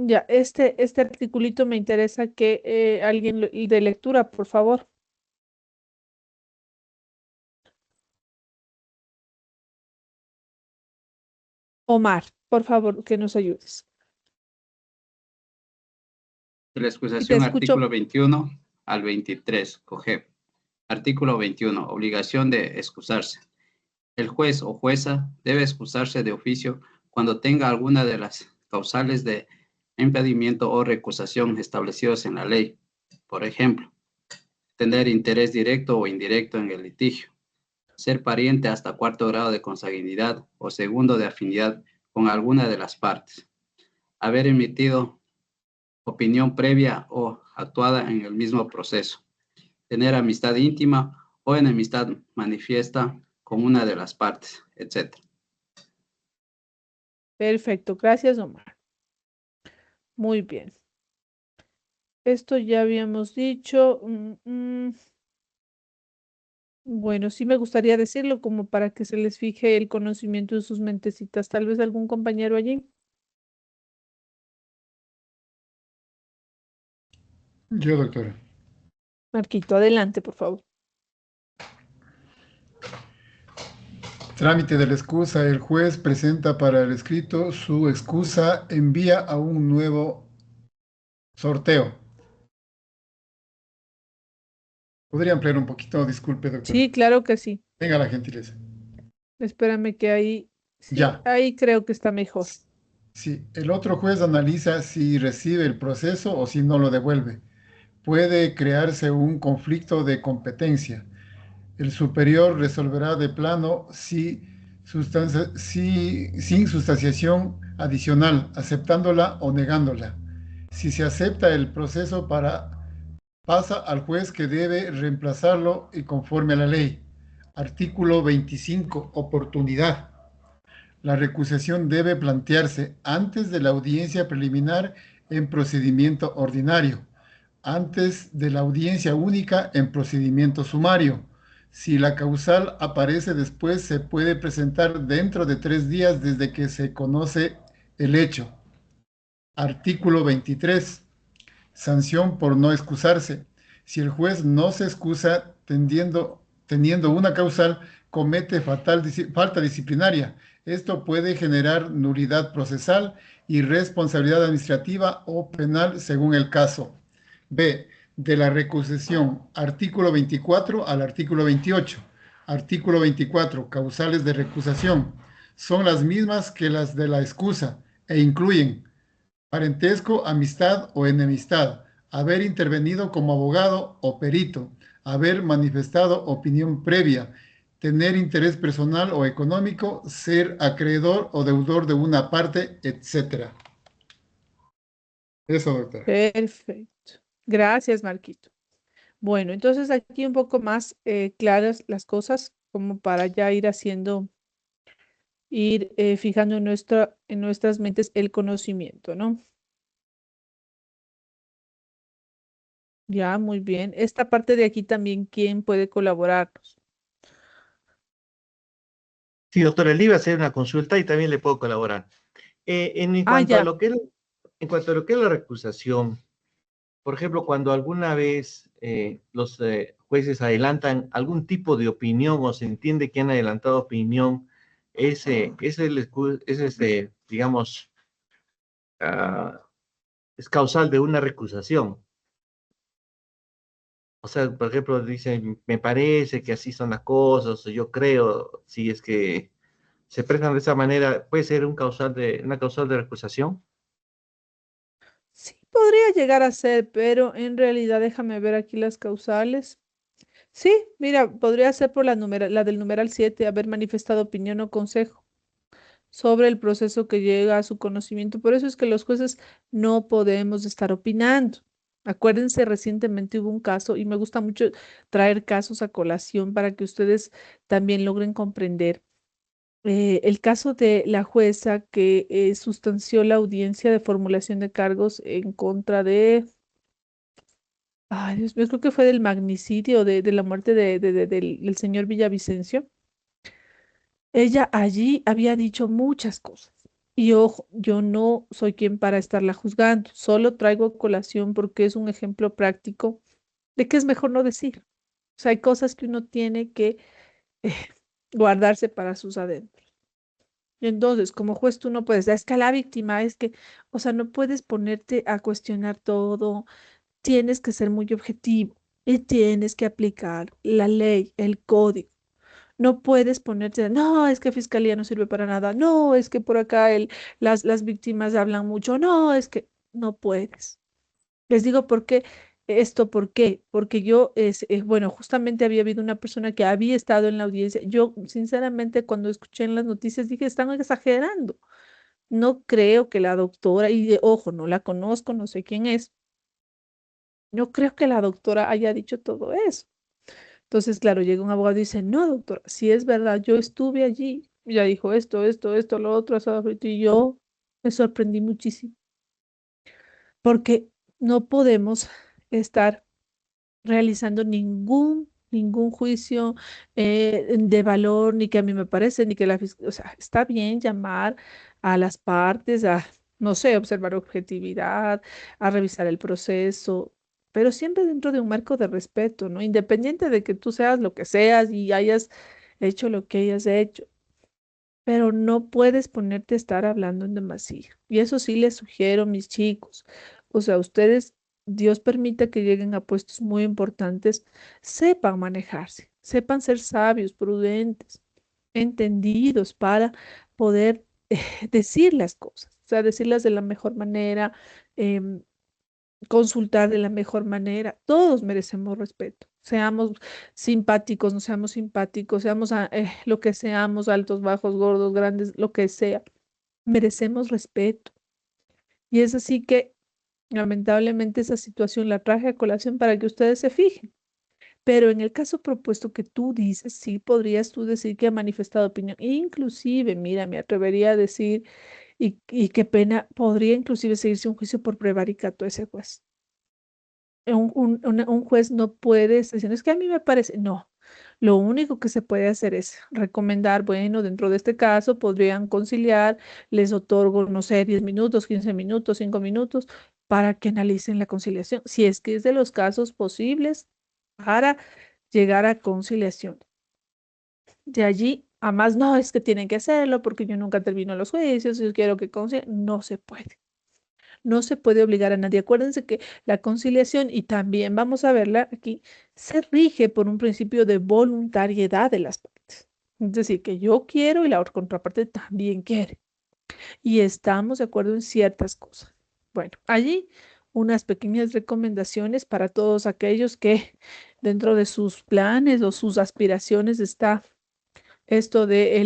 ya, este articulito me interesa que alguien de lectura, por favor. Omar, por favor, que nos ayudes. De la Y te excusación, artículo escucho. 21 al 23, coge. Artículo 21, obligación de excusarse. El juez o jueza debe excusarse de oficio cuando tenga alguna de las causales de impedimento o recusación establecidos en la ley. Por ejemplo, tener interés directo o indirecto en el litigio, ser pariente hasta cuarto grado de consanguinidad o segundo de afinidad con alguna de las partes, haber emitido opinión previa o actuada en el mismo proceso, tener amistad íntima o enemistad manifiesta con una de las partes, etc. Perfecto, gracias, Omar. Muy bien. Esto ya habíamos dicho. Bueno, sí me gustaría decirlo como para que se les fije el conocimiento de sus mentecitas. Tal vez algún compañero allí. Yo, doctora. Marquito, adelante, por favor. Trámite de la excusa. El juez presenta para el escrito su excusa, envía a un nuevo sorteo. ¿Podría ampliar un poquito? Disculpe, doctora. Sí, claro que sí. Tenga la gentileza. Espérame que ahí, sí, Ya. ahí creo que está mejor. Sí, el otro juez analiza si recibe el proceso o si no lo devuelve. Puede crearse un conflicto de competencia. El superior resolverá de plano sin sustanciación adicional, aceptándola o negándola. Si se acepta el proceso pasa al juez que debe reemplazarlo y conforme a la ley. Artículo 25. Oportunidad. La recusación debe plantearse antes de la audiencia preliminar en procedimiento ordinario, antes de la audiencia única en procedimiento sumario. Si la causal aparece después, se puede presentar dentro de 3 días desde que se conoce el hecho. Artículo 23. Sanción por no excusarse. Si el juez no se excusa teniendo una causal, comete falta disciplinaria. Esto puede generar nulidad procesal y responsabilidad administrativa o penal según el caso. B. De la recusación. Artículo 24 al artículo 28. Artículo 24. Causales de recusación. Son las mismas que las de la excusa e incluyen parentesco, amistad o enemistad, haber intervenido como abogado o perito, haber manifestado opinión previa, tener interés personal o económico, ser acreedor o deudor de una parte, etc. Eso, doctora. Perfecto. Gracias, Marquito. Bueno, entonces aquí un poco más claras las cosas, como para ya ir haciendo, ir fijando en nuestras mentes el conocimiento, ¿no? Ya, muy bien. Esta parte de aquí también, ¿quién puede colaborarnos? Sí, doctora, le iba a hacer una consulta y también le puedo colaborar. En Ah, cuanto a ya. lo que es, en cuanto a lo que es la recusación, por ejemplo, cuando alguna vez los jueces adelantan algún tipo de opinión o se entiende que han adelantado opinión, digamos, ah, es causal de una recusación. O sea, por ejemplo, dice, me parece que así son las cosas, o yo creo, si es que se prestan de esa manera, puede ser una causal de recusación. Sí, podría llegar a ser, pero en realidad déjame ver aquí las causales. Sí, mira, podría ser por la del numeral 7, haber manifestado opinión o consejo sobre el proceso que llega a su conocimiento. Por eso es que los jueces no podemos estar opinando. Acuérdense, recientemente hubo un caso y me gusta mucho traer casos a colación para que ustedes también logren comprender. El caso de la jueza que sustanció la audiencia de formulación de cargos en contra de, ay Dios mío, creo que fue del magnicidio, de la muerte del señor Villavicencio. Ella allí había dicho muchas cosas. Y ojo, yo no soy quien para estarla juzgando, solo traigo a colación porque es un ejemplo práctico de que es mejor no decir. O sea, hay cosas que uno tiene que eh, guardarse para sus adentros. Y entonces, como juez, tú no puedes, es que la víctima es que, o sea, no puedes ponerte a cuestionar todo, tienes que ser muy objetivo y tienes que aplicar la ley, el código. No puedes ponerte, no, es que fiscalía no sirve para nada, no, es que por acá las víctimas hablan mucho, no, es que no puedes. Les digo por qué esto, ¿por qué? Porque yo, bueno, justamente había habido una persona que había estado en la audiencia. Yo, sinceramente, cuando escuché en las noticias dije, están exagerando. No creo que la doctora, ojo, no la conozco, no sé quién es, no creo que la doctora haya dicho todo eso. Entonces, claro, llega un abogado y dice, no, doctora, si es verdad, yo estuve allí, ella dijo esto, lo otro, asado frito, y yo me sorprendí muchísimo, porque no podemos estar realizando ningún juicio de valor, ni que a mí me parece, ni que o sea, está bien llamar a las partes a, no sé, observar objetividad, a revisar el proceso, pero siempre dentro de un marco de respeto, ¿no? Independiente de que tú seas lo que seas y hayas hecho lo que hayas hecho, pero no puedes ponerte a estar hablando en demasía. Y eso sí les sugiero, mis chicos. O sea, ustedes, Dios permita que lleguen a puestos muy importantes, sepan manejarse, sepan ser sabios, prudentes, entendidos para poder decir las cosas, o sea, decirlas de la mejor manera, em, consultar de la mejor manera. Todos merecemos respeto. Seamos simpáticos, no seamos simpáticos, seamos lo que seamos, altos, bajos, gordos, grandes, lo que sea. Merecemos respeto. Y es así que, lamentablemente, esa situación la traje a colación para que ustedes se fijen. Pero en el caso propuesto que tú dices, sí podrías tú decir que ha manifestado opinión. Inclusive, mira, me atrevería a decir, y qué pena, podría inclusive seguirse un juicio por prevaricato a ese juez. Un juez no puede estar diciendo, es que a mí me parece, no. Lo único que se puede hacer es recomendar, bueno, dentro de este caso podrían conciliar, les otorgo, no sé, 10 minutos, 15 minutos, 5 minutos para que analicen la conciliación, si es que es de los casos posibles para llegar a conciliación. De allí a más, no, es que tienen que hacerlo porque yo nunca termino los juicios, yo quiero que concilien, no se puede. No se puede obligar a nadie. Acuérdense que la conciliación, y también vamos a verla aquí, se rige por un principio de voluntariedad de las partes. Es decir, que yo quiero y la otra contraparte también quiere. Y estamos de acuerdo en ciertas cosas. Bueno, allí unas pequeñas recomendaciones para todos aquellos que dentro de sus planes o sus aspiraciones está esto de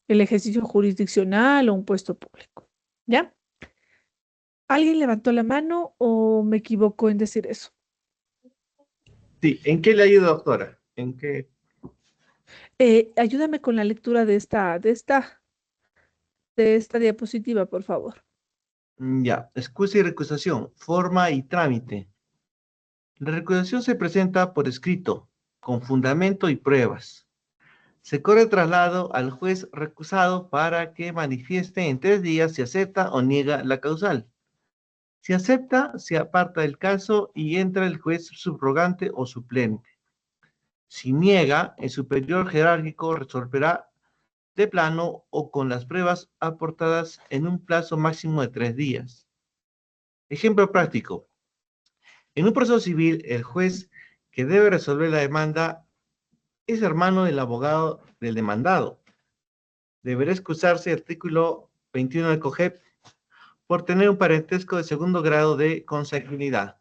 el ejercicio jurisdiccional o un puesto público. ¿Ya? ¿Alguien levantó la mano o me equivoco en decir eso? Sí, ¿en qué le ayuda, doctora? ¿En qué? Ayúdame con la lectura de esta diapositiva, por favor. Ya, excusa y recusación, forma y trámite. La recusación se presenta por escrito, con fundamento y pruebas. Se corre traslado al juez recusado para que manifieste en 3 días si acepta o niega la causal. Si acepta, se aparta del caso y entra el juez subrogante o suplente. Si niega, el superior jerárquico resolverá de plano o con las pruebas aportadas en un plazo máximo de 3 días. Ejemplo práctico. En un proceso civil, el juez que debe resolver la demanda es hermano del abogado del demandado. Deberá excusarse, artículo 21 del COGEP, por tener un parentesco de segundo grado de consanguinidad.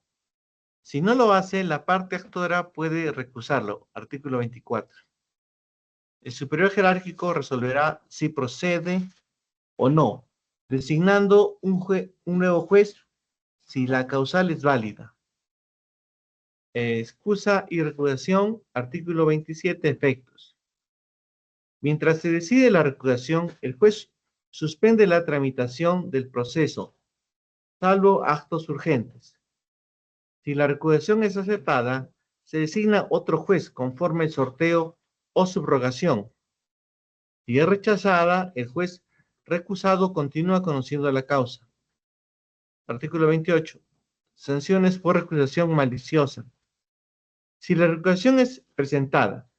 Si no lo hace, la parte actora puede recusarlo, artículo 24. El superior jerárquico resolverá si procede o no, designando un nuevo juez si la causal es válida. Excusa y recusación, artículo 27, efectos. Mientras se decide la recusación, el juez suspende la tramitación del proceso, salvo actos urgentes. Si la recusación es aceptada, se designa otro juez conforme el sorteo o subrogación. Si es rechazada, el juez recusado continúa conociendo la causa. Artículo 28. Sanciones por recusación maliciosa. Si la recusación es presentada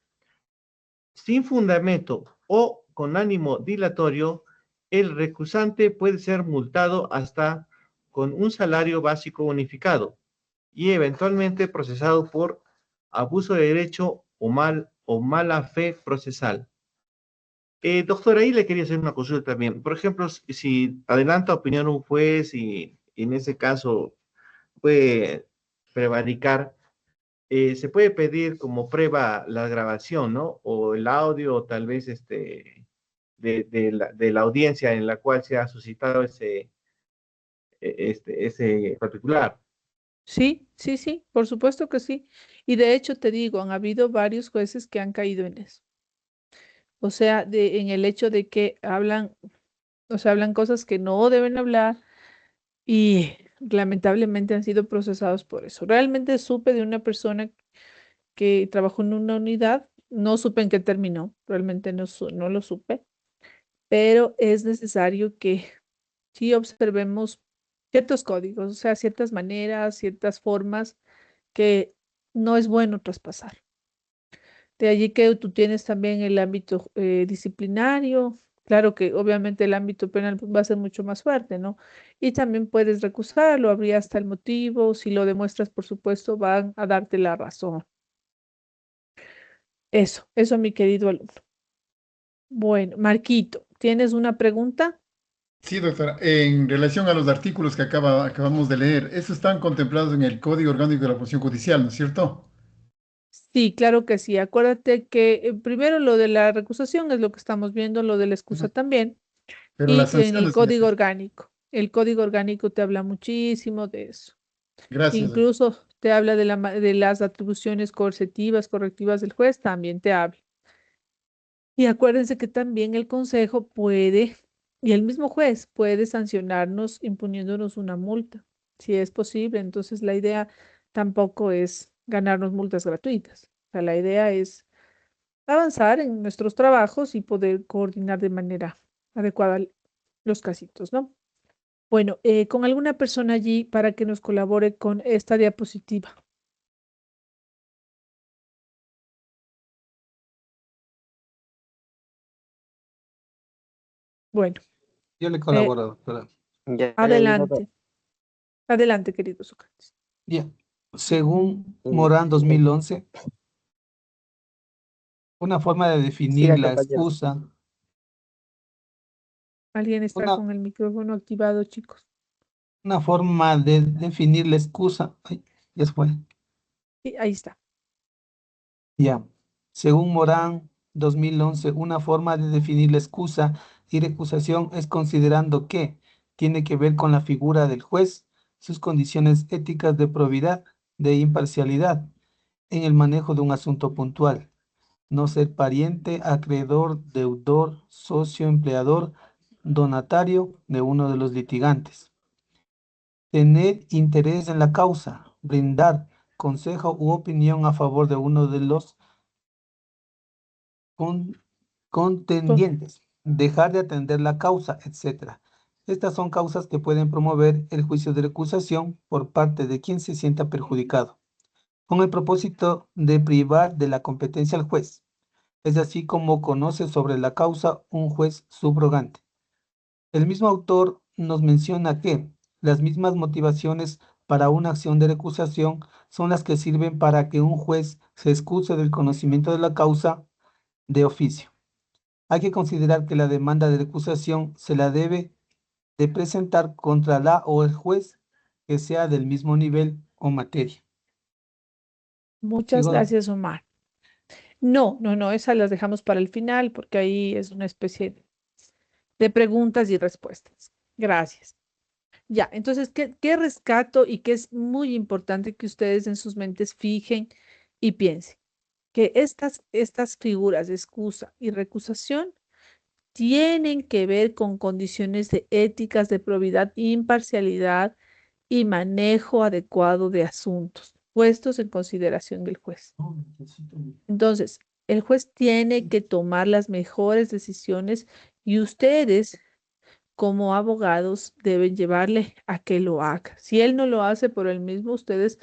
sin fundamento o con ánimo dilatorio, el recusante puede ser multado hasta con un salario básico unificado y eventualmente procesado por abuso de derecho o mala fe procesal. Doctor, ahí le quería hacer una consulta también. Por ejemplo, si adelanta opinión un juez y en ese caso puede prevaricar, se puede pedir como prueba la grabación, ¿no? O el audio, o tal vez de la audiencia en la cual se ha suscitado ese particular. Sí, sí, sí, por supuesto que sí. Y de hecho te digo, han habido varios jueces que han caído en eso. O sea, en el hecho de que hablan, o sea, hablan cosas que no deben hablar y lamentablemente han sido procesados por eso. Realmente supe de una persona que trabajó en una unidad, no supe en qué terminó, realmente no lo supe, pero es necesario que sí observemos ciertos códigos, o sea, ciertas maneras, ciertas formas que no es bueno traspasar. De allí que tú tienes también el ámbito disciplinario. Claro que obviamente el ámbito penal va a ser mucho más fuerte, ¿no? Y también puedes recusarlo, habría hasta el motivo, si lo demuestras, por supuesto, van a darte la razón. Eso, mi querido alumno. Bueno, Marquito, ¿tienes una pregunta? Sí, doctora. En relación a los artículos que acabamos de leer, estos están contemplados en el Código Orgánico de la Función Judicial, ¿no es cierto? Sí, claro que sí. Acuérdate que primero lo de la recusación es lo que estamos viendo, lo de la excusa Ujú. también, Pero y las en el sanciones, código orgánico. El código orgánico te habla muchísimo de eso. gracias, doctora. Incluso te habla de las atribuciones coercitivas, correctivas del juez, también te habla. Y acuérdense que también el consejo puede, y el mismo juez puede sancionarnos imponiéndonos una multa, si es posible. Entonces la idea tampoco es ganarnos multas gratuitas. O sea, la idea es avanzar en nuestros trabajos y poder coordinar de manera adecuada los casitos, ¿no? Bueno, con alguna persona allí para que nos colabore con esta diapositiva. Bueno, Yo le eh, colaboro, doctora. adelante, adelante, querido Sócrates. Ya. Según Morán 2011, una forma de definir la excusa, Alguien está una, con el micrófono activado, chicos. una forma de definir la excusa, ay, ya se fue. Sí, ahí está. Ya. Según Morán 2011, una forma de definir la excusa y recusación es considerando que tiene que ver con la figura del juez, sus condiciones éticas de probidad, de imparcialidad en el manejo de un asunto puntual, no ser pariente, acreedor, deudor, socio, empleador, donatario de uno de los litigantes. Tener interés en la causa, brindar consejo u opinión a favor de uno de los con- Co- contendientes, dejar de atender la causa, etcétera. Estas son causas que pueden promover el juicio de recusación por parte de quien se sienta perjudicado, con el propósito de privar de la competencia al juez, es así como conoce sobre la causa un juez subrogante. El mismo autor nos menciona que las mismas motivaciones para una acción de recusación son las que sirven para que un juez se excuse del conocimiento de la causa de oficio. Hay que considerar que la demanda de recusación se la debe de presentar contra la o el juez que sea del mismo nivel o materia. Muchas Sigo. gracias, Omar. No, esas las dejamos para el final porque ahí es una especie de preguntas y respuestas. Gracias. Ya, entonces, ¿qué rescato y qué es muy importante que ustedes en sus mentes fijen y piensen? Que estas figuras de excusa y recusación tienen que ver con condiciones de éticas, de probidad, imparcialidad y manejo adecuado de asuntos puestos en consideración del juez. Entonces, el juez tiene que tomar las mejores decisiones y ustedes, como abogados, deben llevarle a que lo haga. Si él no lo hace por él mismo, ustedes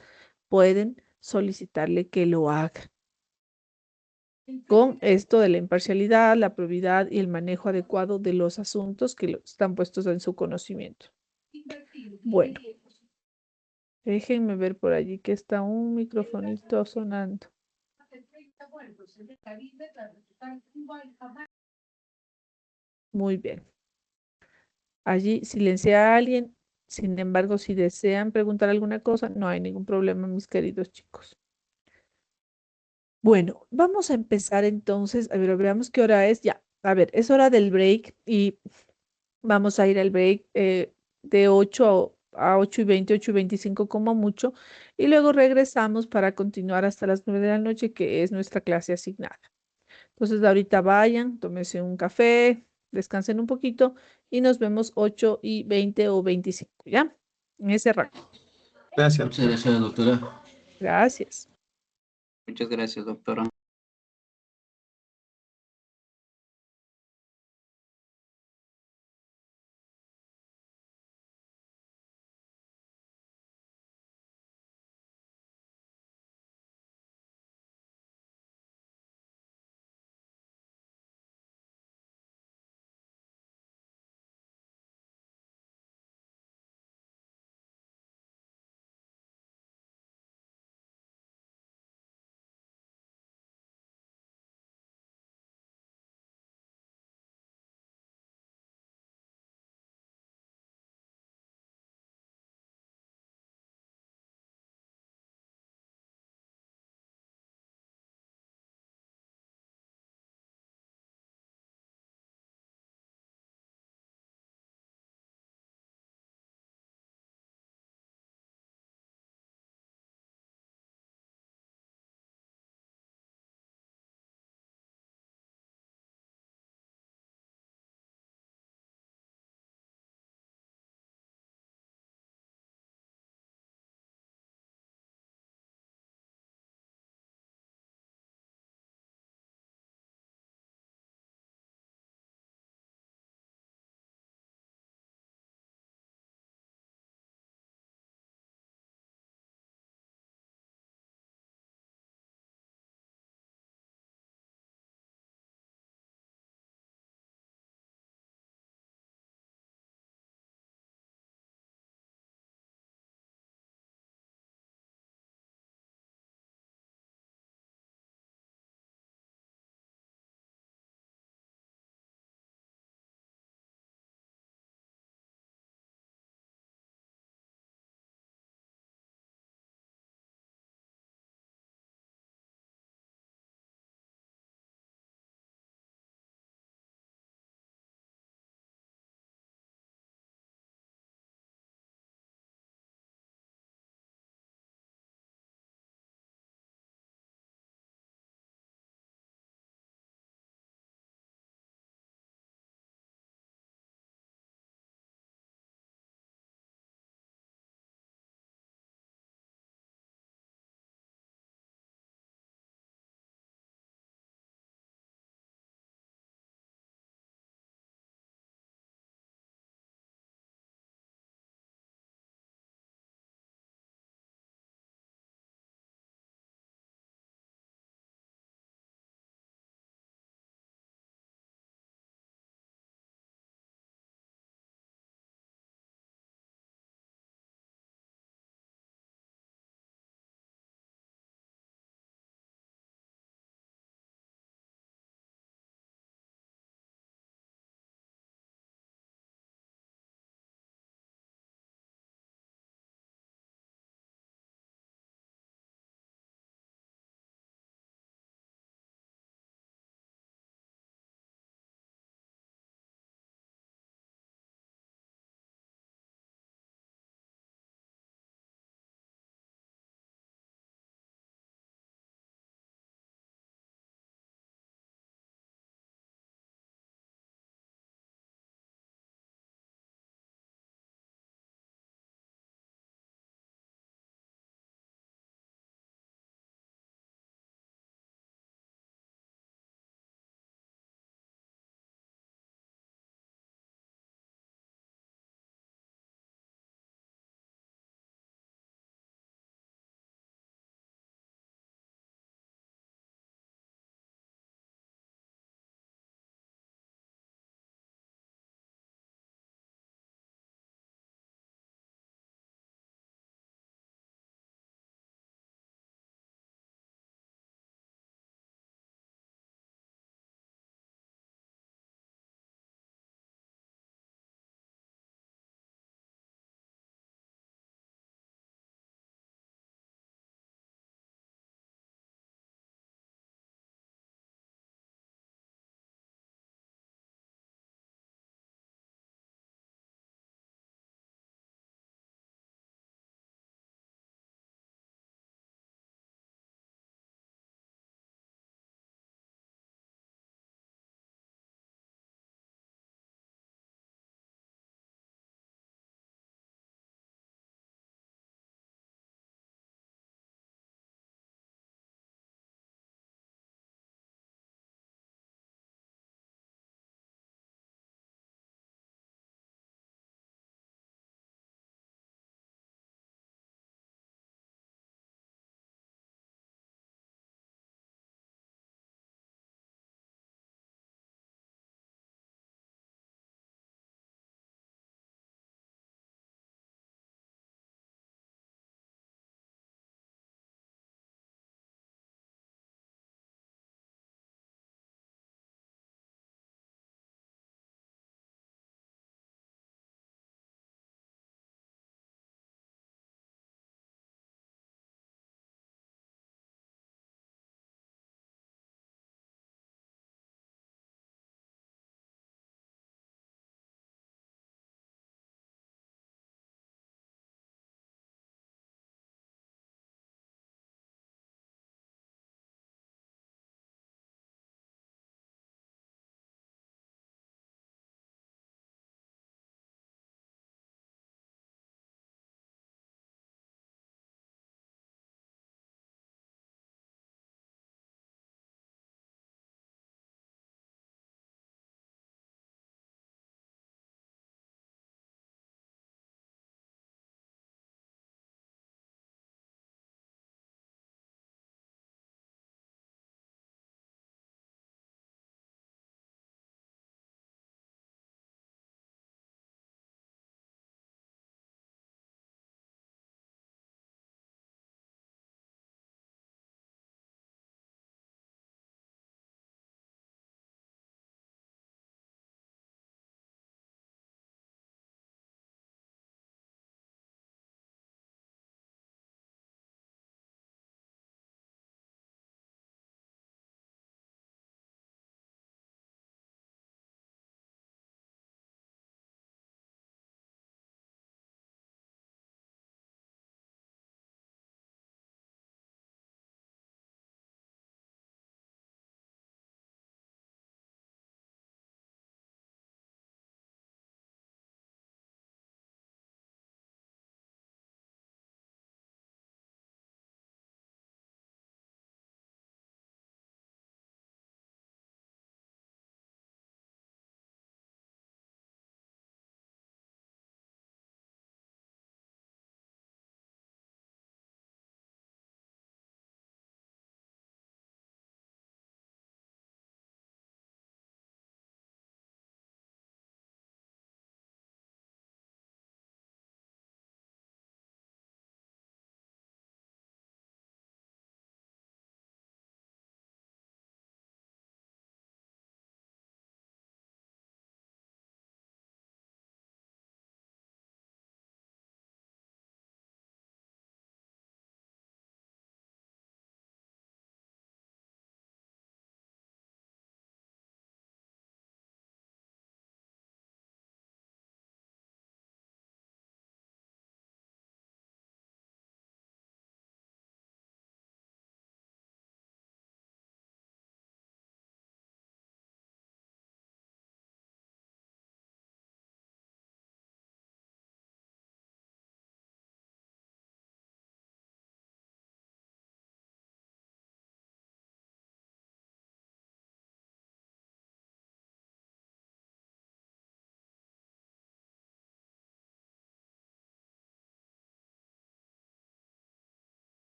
pueden solicitarle que lo haga. Con esto de la imparcialidad, la probidad y el manejo adecuado de los asuntos que están puestos en su conocimiento. Bueno, déjenme ver por allí que está un microfonito sonando. Muy bien. Allí silencié a alguien. Sin embargo, si desean preguntar alguna cosa, no hay ningún problema, mis queridos chicos. Bueno, vamos a empezar entonces. A ver, veamos qué hora es. Ya, a ver, es hora del break y vamos a ir al break de 8 a 8:20, 8:25 como mucho. Y luego regresamos para continuar hasta las 9 de la noche, que es nuestra clase asignada. Entonces, ahorita vayan, tómense un café, descansen un poquito y nos vemos 8:20 o 25, ¿ya? En ese rato. Gracias. Muchas gracias, doctora. Gracias. Muchas gracias, doctora.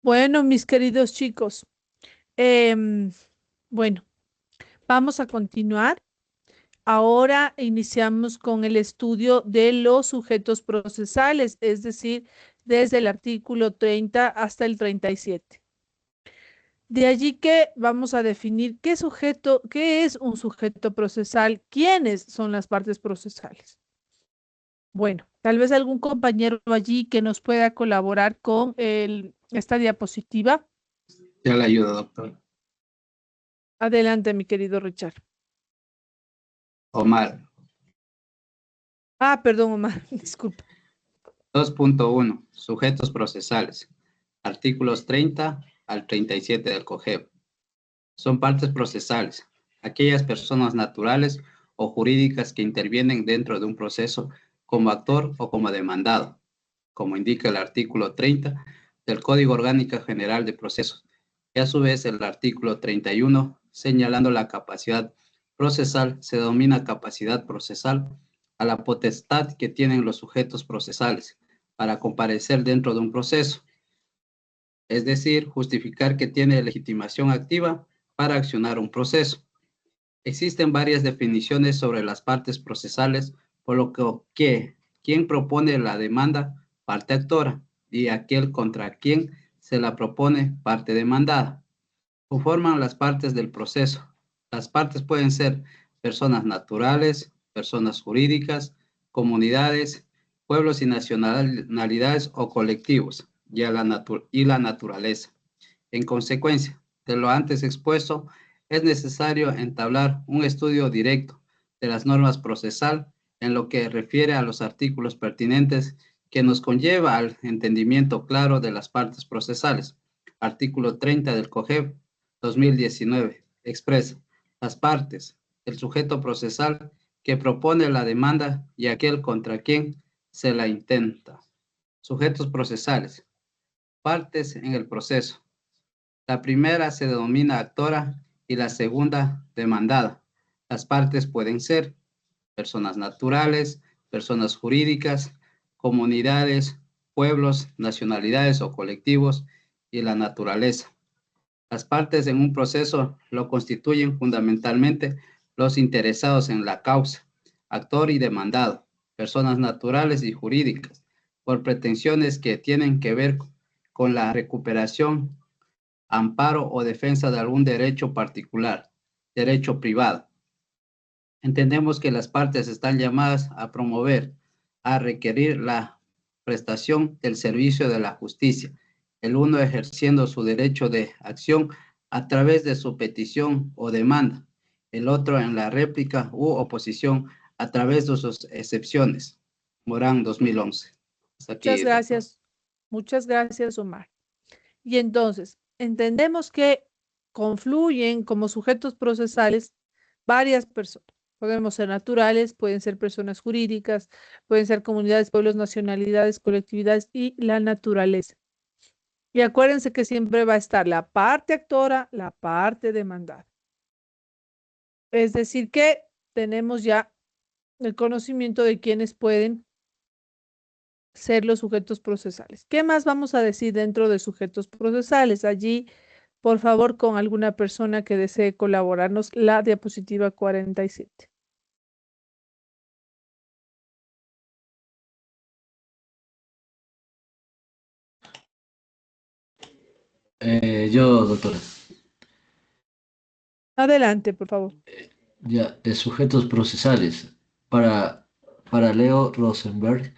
Bueno, mis queridos chicos, em, bueno, vamos a continuar. Ahora iniciamos con el estudio de los sujetos procesales, es decir, desde el artículo 30 hasta el 37. De allí que vamos a definir qué es un sujeto procesal, quiénes son las partes procesales. Bueno, tal vez algún compañero allí que nos pueda colaborar con esta diapositiva. Ya le ayudo, doctor. Adelante, mi querido Richard. Omar. Perdón, Omar, disculpa. 2.1. Sujetos procesales. Artículos 30 al 37 del COGEB. Son partes procesales, aquellas personas naturales o jurídicas que intervienen dentro de un proceso como actor o como demandado, como indica el artículo 30 del Código Orgánico General de Procesos, y a su vez el artículo 31, señalando la capacidad procesal, se denomina capacidad procesal a la potestad que tienen los sujetos procesales para comparecer dentro de un proceso, es decir, justificar que tiene legitimación activa para accionar un proceso. Existen varias definiciones sobre las partes procesales, por lo que quien propone la demanda, parte actora, y aquel contra quien se la propone, parte demandada. Conforman las partes del proceso. Las partes pueden ser personas naturales, personas jurídicas, comunidades, pueblos y nacionalidades o colectivos, y la naturaleza. En consecuencia de lo antes expuesto, es necesario entablar un estudio directo de las normas procesal en lo que refiere a los artículos pertinentes que nos conlleva al entendimiento claro de las partes procesales. Artículo 30 del COGEB 2019 expresa las partes, el sujeto procesal que propone la demanda y aquel contra quien se la intenta. Sujetos procesales, partes en el proceso. La primera se denomina actora y la segunda demandada. Las partes pueden ser personas naturales, personas jurídicas, comunidades, pueblos, nacionalidades o colectivos y la naturaleza. Las partes en un proceso lo constituyen fundamentalmente los interesados en la causa, actor y demandado, personas naturales y jurídicas, por pretensiones que tienen que ver con la recuperación, amparo o defensa de algún derecho particular, derecho privado. Entendemos que las partes están llamadas a promover, a requerir la prestación del servicio de la justicia, el uno ejerciendo su derecho de acción a través de su petición o demanda, el otro en la réplica u oposición a través de sus excepciones. Morán 2011. Hasta aquí, Muchas gracias. Muchas gracias, Omar. Y entonces, entendemos que confluyen como sujetos procesales varias personas. Podemos ser naturales, pueden ser personas jurídicas, pueden ser comunidades, pueblos, nacionalidades, colectividades y la naturaleza. Y acuérdense que siempre va a estar la parte actora, la parte demandada. Es decir, que tenemos ya el conocimiento de quiénes pueden ser los sujetos procesales. ¿Qué más vamos a decir dentro de sujetos procesales? Allí, por favor, con alguna persona que desee colaborarnos, la diapositiva 47. Yo, doctora. Adelante, por favor. Ya, de sujetos procesales. Para Leo Rosenberg,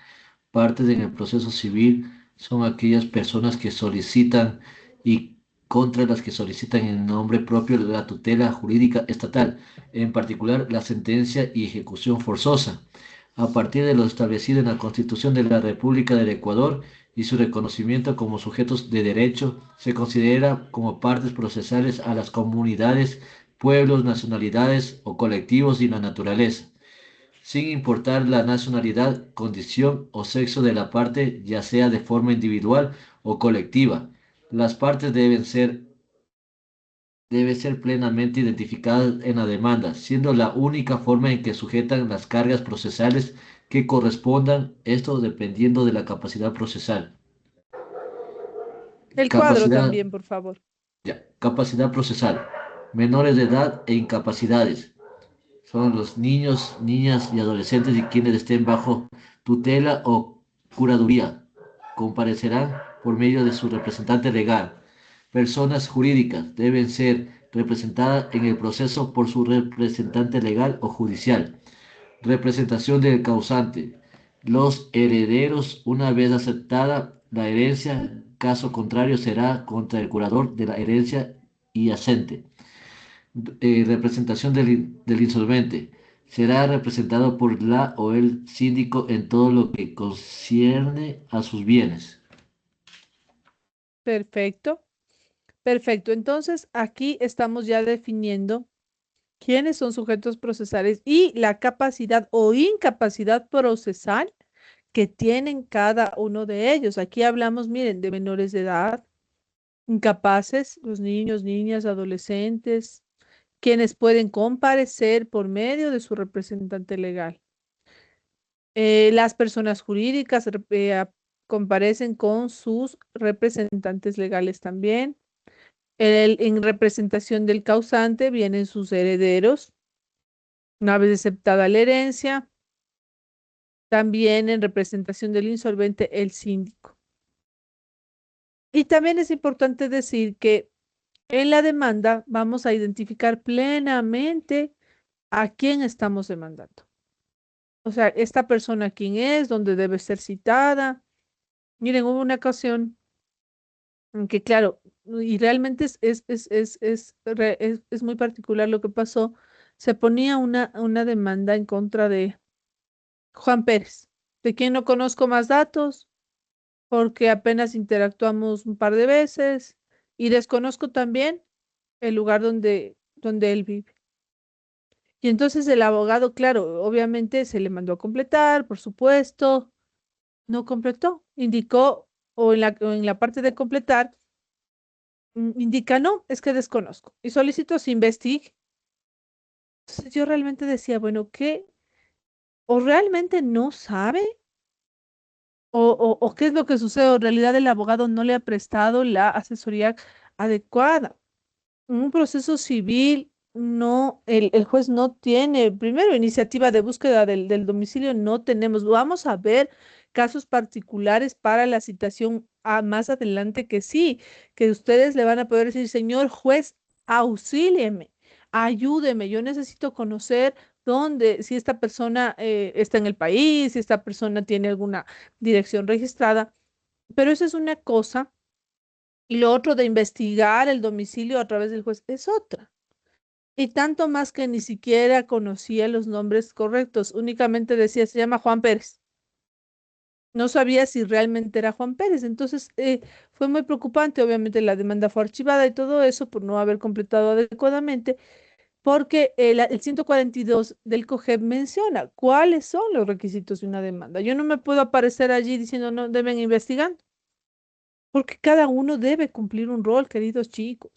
partes en el proceso civil son aquellas personas que solicitan y contra las que solicitan en nombre propio la tutela jurídica estatal, en particular la sentencia y ejecución forzosa, a partir de lo establecido en la Constitución de la República del Ecuador y su reconocimiento como sujetos de derecho, se considera como partes procesales a las comunidades, pueblos, nacionalidades o colectivos y la naturaleza, sin importar la nacionalidad, condición o sexo de la parte, ya sea de forma individual o colectiva. Las partes deben ser plenamente identificadas en la demanda, siendo la única forma en que sujetan las cargas procesales que correspondan, esto dependiendo de la capacidad procesal. El cuadro Capacidad, también, por favor. ya, capacidad procesal. Menores de edad e incapacidades. Son los niños, niñas y adolescentes y quienes estén bajo tutela o curaduría. Comparecerán por medio de su representante legal. Personas jurídicas deben ser representadas en el proceso por su representante legal o judicial. Representación del causante. Los herederos, una vez aceptada la herencia, caso contrario será contra el curador de la herencia y asente. Representación del insolvente. Será representado por la o el síndico en todo lo que concierne a sus bienes. Perfecto. Perfecto. Entonces, aquí estamos ya definiendo quiénes son sujetos procesales y la capacidad o incapacidad procesal que tienen cada uno de ellos. Aquí hablamos, miren, de menores de edad, incapaces, los niños, niñas, adolescentes, quienes pueden comparecer por medio de su representante legal. Las personas jurídicas comparecen con sus representantes legales también. En representación del causante vienen sus herederos, una vez aceptada la herencia. También en representación del insolvente, el síndico. Y también es importante decir que en la demanda vamos a identificar plenamente a quién estamos demandando. O sea, esta persona quién es, dónde debe ser citada. Miren, hubo una ocasión en que, claro, y realmente es muy particular lo que pasó. Se ponía una demanda en contra de Juan Pérez, de quien no conozco más datos, porque apenas interactuamos un par de veces y desconozco también el lugar donde él vive. Y entonces el abogado, claro, obviamente se le mandó a completar, por supuesto, no completó, indicó, o en la parte de completar, indica, no, es que desconozco. Y solicito se investigue. Entonces yo realmente decía, bueno, ¿qué? ¿O realmente no sabe? ¿O qué es lo que sucede? ¿O en realidad el abogado no le ha prestado la asesoría adecuada? En un proceso civil, no, el juez no tiene, primero, iniciativa de búsqueda del domicilio, no tenemos. Vamos a ver casos particulares para la citación más adelante que sí, que ustedes le van a poder decir, señor juez, auxílieme, ayúdeme, yo necesito conocer dónde, si esta persona está en el país, si esta persona tiene alguna dirección registrada, pero eso es una cosa. Y lo otro de investigar el domicilio a través del juez es otra. Y tanto más que ni siquiera conocía los nombres correctos, únicamente decía, se llama Juan Pérez. No sabía si realmente era Juan Pérez. Entonces, fue muy preocupante. Obviamente la demanda fue archivada y todo eso por no haber completado adecuadamente, porque el 142 del COGEP menciona cuáles son los requisitos de una demanda. Yo no me puedo aparecer allí diciendo, no, deben investigar. Porque cada uno debe cumplir un rol, queridos chicos.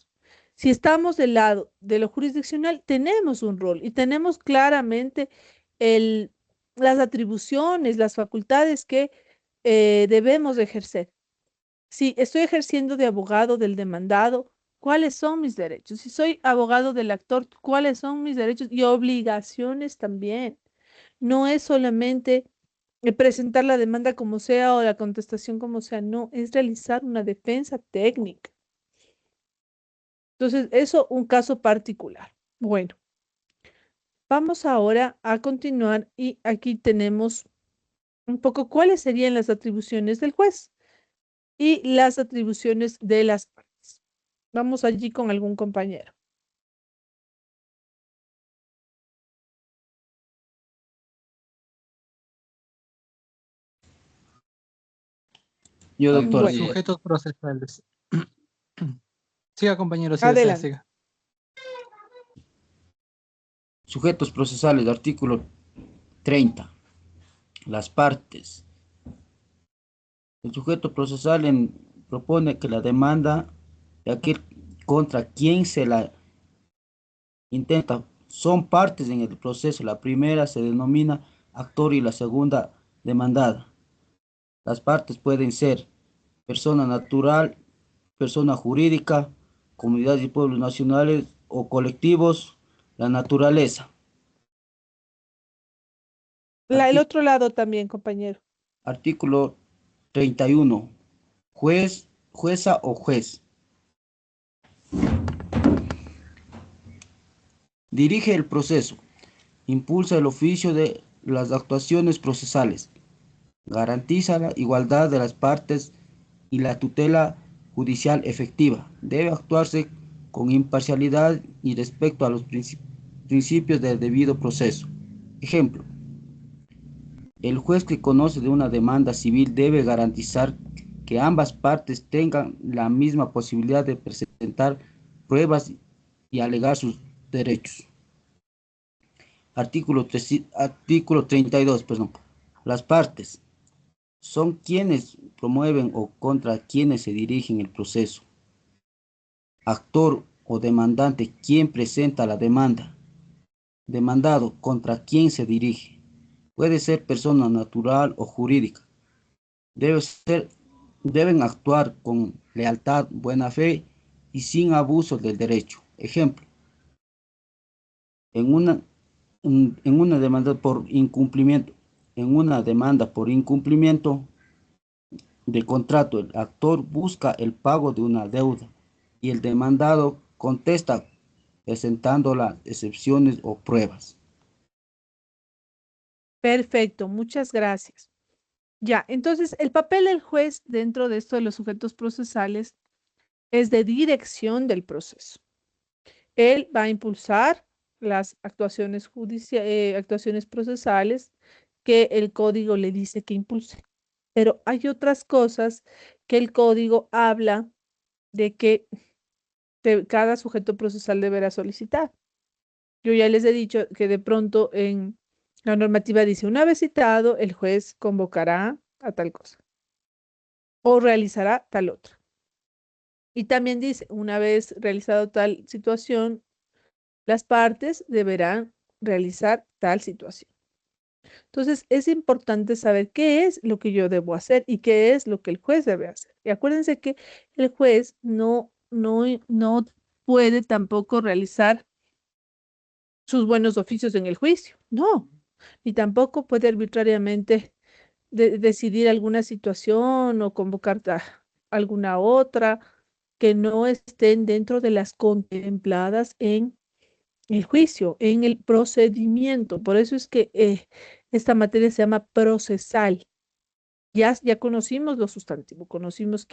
Si estamos del lado de lo jurisdiccional, tenemos un rol y tenemos claramente el, las atribuciones, las facultades que debemos de ejercer. Si estoy ejerciendo de abogado del demandado, ¿cuáles son mis derechos? Si soy abogado del actor, ¿cuáles son mis derechos y obligaciones también? No es solamente presentar la demanda como sea o la contestación como sea, no, es realizar una defensa técnica. Entonces, eso un caso particular. Bueno, vamos ahora a continuar y aquí tenemos un poco cuáles serían las atribuciones del juez y las atribuciones de las partes. Vamos allí con algún compañero. Yo, doctor, Bueno, Sujetos procesales. Siga, compañero, si desea, adelante. siga. Sujetos procesales, artículo 30. Las partes. El sujeto procesal propone que la demanda de aquel contra quien se la intenta son partes en el proceso. La primera se denomina actor y la segunda demandada. Las partes pueden ser persona natural persona jurídica, comunidades y pueblos nacionales o colectivos, la naturaleza. El otro lado también, compañero. Artículo 31. Juez, jueza o juez. Dirige el proceso. Impulsa el oficio de las actuaciones procesales. Garantiza la igualdad de las partes y la tutela judicial efectiva. Debe actuarse con imparcialidad y respecto a los principios del debido proceso. Ejemplo, el juez que conoce de una demanda civil debe garantizar que ambas partes tengan la misma posibilidad de presentar pruebas y alegar sus derechos. Artículo 32, perdón. Las partes son quienes promueven o contra quienes se dirigen el proceso. Actor o demandante, quien presenta la demanda. Demandado, contra quien se dirige. Puede ser persona natural o jurídica. Deben actuar con lealtad, buena fe y sin abuso del derecho. Ejemplo, en una demanda por incumplimiento, de contrato, el actor busca el pago de una deuda y el demandado contesta presentando las excepciones o pruebas. Perfecto, muchas gracias. Ya, entonces el papel del juez dentro de esto de los sujetos procesales es de dirección del proceso. Él va a impulsar las actuaciones actuaciones procesales que el código le dice que impulse. Pero hay otras cosas que el código habla de que cada sujeto procesal deberá solicitar. Yo ya les he dicho que de pronto en la normativa dice, una vez citado, el juez convocará a tal cosa o realizará tal otra. Y también dice, una vez realizado tal situación, las partes deberán realizar tal situación. Entonces, es importante saber qué es lo que yo debo hacer y qué es lo que el juez debe hacer. Y acuérdense que el juez no puede tampoco realizar sus buenos oficios en el juicio, no, ni tampoco puede arbitrariamente decidir alguna situación o convocar alguna otra que no estén dentro de las contempladas en el juicio, en el procedimiento. Por eso es que esta materia se llama procesal. Ya conocimos lo sustantivo, conocimos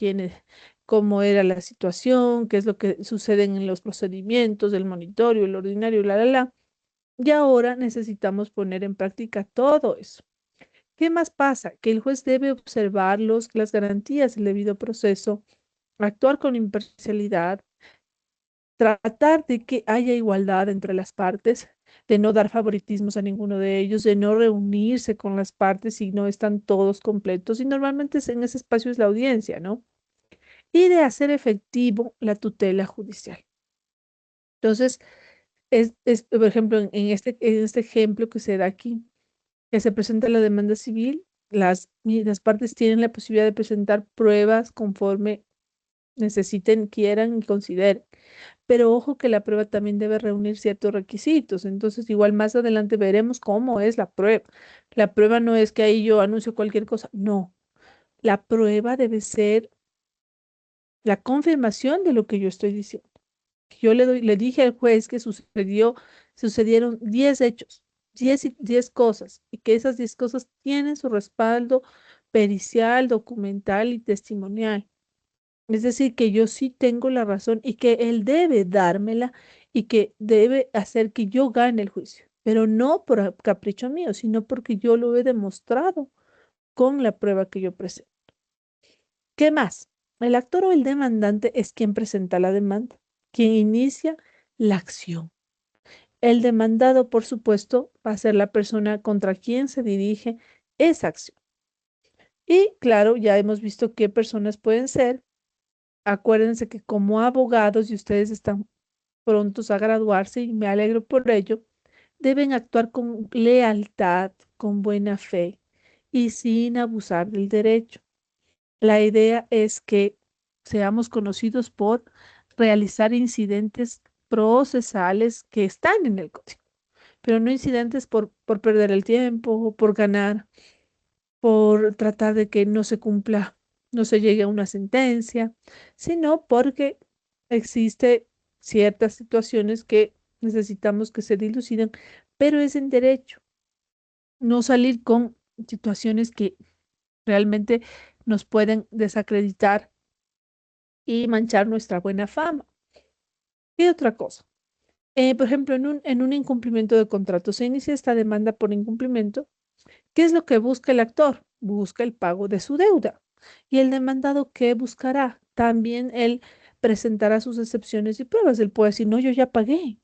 cómo era la situación, qué es lo que sucede en los procedimientos, el monitorio, el ordinario, la. Y ahora necesitamos poner en práctica todo eso. ¿Qué más pasa? Que el juez debe observar las garantías del debido proceso, actuar con imparcialidad, tratar de que haya igualdad entre las partes, de no dar favoritismos a ninguno de ellos, de no reunirse con las partes si no están todos completos. Y normalmente en ese espacio es la audiencia, ¿no? Y de hacer efectivo la tutela judicial. Entonces, por ejemplo, en este ejemplo que se da aquí, que se presenta la demanda civil, las partes tienen la posibilidad de presentar pruebas conforme necesiten, quieran y consideren. Pero ojo que la prueba también debe reunir ciertos requisitos. Entonces, igual más adelante veremos cómo es la prueba. La prueba no es que ahí yo anuncio cualquier cosa. No. La prueba debe ser la confirmación de lo que yo estoy diciendo. Yo le dije al juez que sucedieron 10 hechos, 10 cosas, y que esas 10 cosas tienen su respaldo pericial, documental y testimonial. Es decir, que yo sí tengo la razón y que él debe dármela y que debe hacer que yo gane el juicio, pero no por capricho mío, sino porque yo lo he demostrado con la prueba que yo presento. ¿Qué más? El actor o el demandante es quien presenta la demanda, quien inicia la acción. El demandado, por supuesto, va a ser la persona contra quien se dirige esa acción. Y claro, ya hemos visto qué personas pueden ser. Acuérdense que como abogados, y ustedes están prontos a graduarse, y me alegro por ello, deben actuar con lealtad, con buena fe y sin abusar del derecho. La idea es que seamos conocidos por realizar incidentes procesales que están en el código, pero no incidentes por perder el tiempo, por ganar, por tratar de que no se cumpla, no se llegue a una sentencia, sino porque existe ciertas situaciones que necesitamos que se diluciden, pero es en derecho, no salir con situaciones que realmente nos pueden desacreditar y manchar nuestra buena fama. Y otra cosa, por ejemplo, en un incumplimiento de contrato, se inicia esta demanda por incumplimiento. ¿Qué es lo que busca el actor? Busca el pago de su deuda. ¿Y el demandado qué buscará? También él presentará sus excepciones y pruebas. Él puede decir, no, yo ya pagué.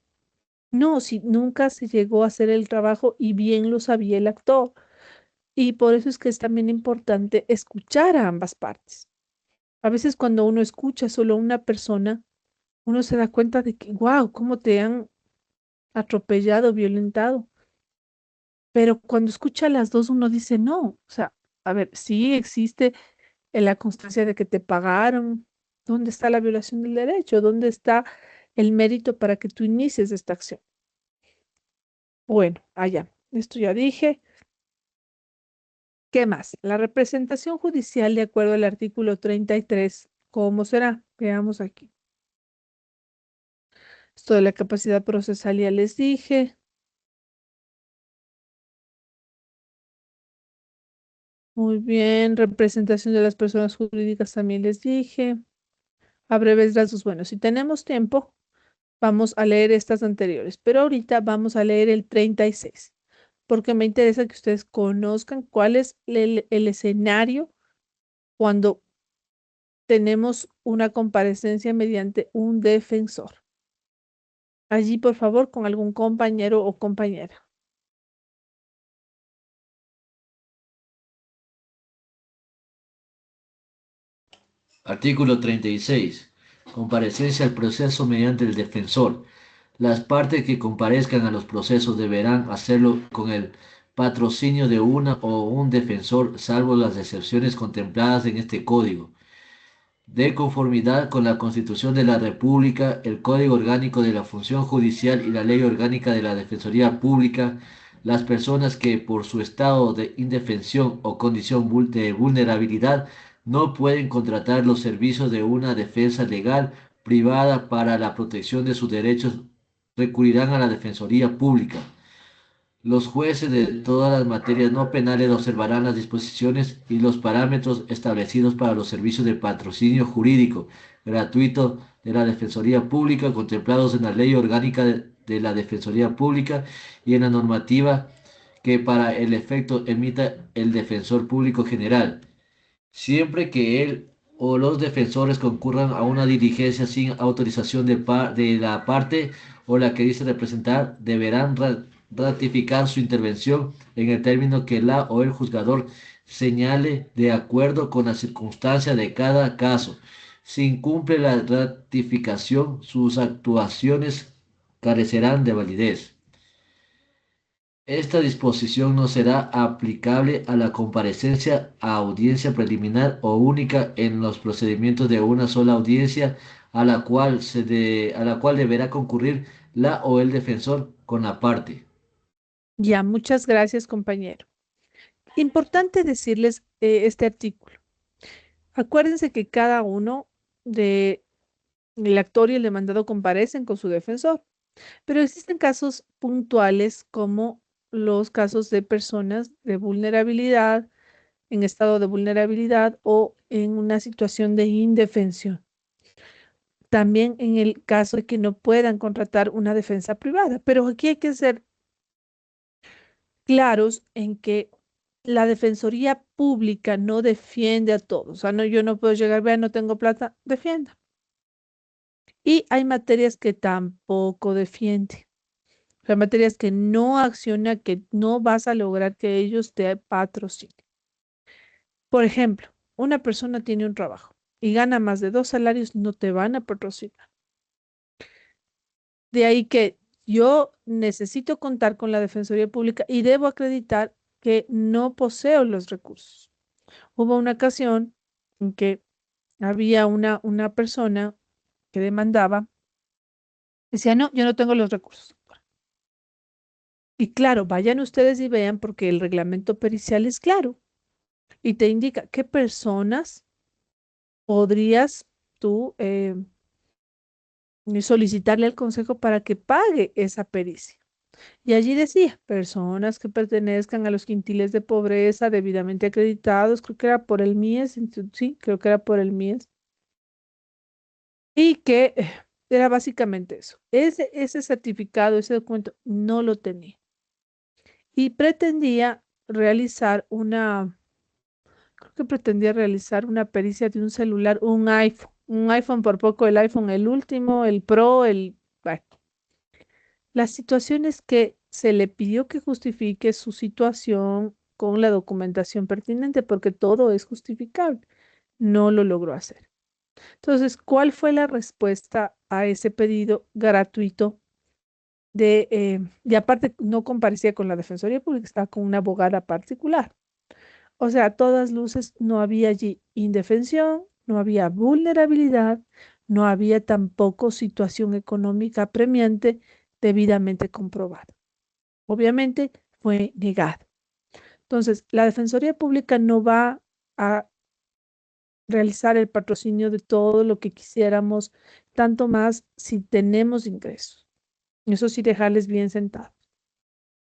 No, si nunca se llegó a hacer el trabajo y bien lo sabía el actor. Y por eso es que es también importante escuchar a ambas partes. A veces cuando uno escucha solo a una persona, uno se da cuenta de que, wow, cómo te han atropellado, violentado. Pero cuando escucha a las dos, uno dice, no, o sea, a ver, sí existe la constancia de que te pagaron. ¿Dónde está la violación del derecho? ¿Dónde está el mérito para que tú inicies esta acción? Bueno, allá, esto ya dije. ¿Qué más? La representación judicial de acuerdo al artículo 33, ¿cómo será? Veamos aquí. Esto de la capacidad procesal ya les dije. Muy bien, representación de las personas jurídicas también les dije. A breves rasgos, bueno, si tenemos tiempo, vamos a leer estas anteriores, pero ahorita vamos a leer el 36, porque me interesa que ustedes conozcan cuál es el escenario cuando tenemos una comparecencia mediante un defensor. Allí, por favor, con algún compañero o compañera. Artículo 36. Comparecencia al proceso mediante el defensor. Las partes que comparezcan a los procesos deberán hacerlo con el patrocinio de una o un defensor, salvo las excepciones contempladas en este código. De conformidad con la Constitución de la República, el Código Orgánico de la Función Judicial y la Ley Orgánica de la Defensoría Pública, las personas que por su estado de indefensión o condición de vulnerabilidad no pueden contratar los servicios de una defensa legal privada para la protección de sus derechos recurrirán a la Defensoría Pública. Los jueces de todas las materias no penales observarán las disposiciones y los parámetros establecidos para los servicios de patrocinio jurídico gratuito de la Defensoría Pública contemplados en la Ley Orgánica de la Defensoría Pública y en la normativa que para el efecto emita el Defensor Público General, siempre que él o los defensores concurran a una diligencia sin autorización de la parte o la que dice representar, deberán ratificar su intervención en el término que la o el juzgador señale de acuerdo con la circunstancia de cada caso. Si incumple la ratificación, sus actuaciones carecerán de validez. Esta disposición no será aplicable a la comparecencia a audiencia preliminar o única en los procedimientos de una sola audiencia a la cual deberá concurrir la o el defensor con la parte. Ya, muchas gracias, compañero. Importante decirles este artículo. Acuérdense que cada uno de el actor y el demandado comparecen con su defensor, pero existen casos puntuales como los casos de personas de vulnerabilidad, en estado de vulnerabilidad o en una situación de indefensión. También en el caso de que no puedan contratar una defensa privada, pero aquí hay que ser claros en que la Defensoría Pública no defiende a todos. O sea, no, yo no puedo llegar, vean, no tengo plata, defienda. Y hay materias que tampoco defiende. O sea, materias que no acciona, que no vas a lograr que ellos te patrocinen. Por ejemplo, una persona tiene un trabajo y gana más de 2 salarios, no te van a patrocinar. De ahí que yo necesito contar con la Defensoría Pública y debo acreditar que no poseo los recursos. Hubo una ocasión en que había una persona que demandaba, decía, no, yo no tengo los recursos. Y claro, vayan ustedes y vean porque el reglamento pericial es claro y te indica qué personas podrías tú solicitarle al consejo para que pague esa pericia. Y allí decía, personas que pertenezcan a los quintiles de pobreza debidamente acreditados, creo que era por el MIES, sí, creo que era por el MIES, y que era básicamente eso. Ese certificado, ese documento, no lo tenía. Y pretendía realizar creo que pretendía realizar una pericia de un celular, un iPhone por poco, el iPhone, el último, el Pro, bueno. La situación es que se le pidió que justifique su situación con la documentación pertinente porque todo es justificable. No lo logró hacer. Entonces, ¿cuál fue la respuesta a ese pedido gratuito y aparte no comparecía con la Defensoría Pública, estaba con una abogada particular? O sea, a todas luces no había allí indefensión, no había vulnerabilidad, no había tampoco situación económica apremiante debidamente comprobada. Obviamente fue negado. Entonces, la Defensoría Pública no va a realizar el patrocinio de todo lo que quisiéramos, tanto más si tenemos ingresos. Eso sí, dejarles bien sentados.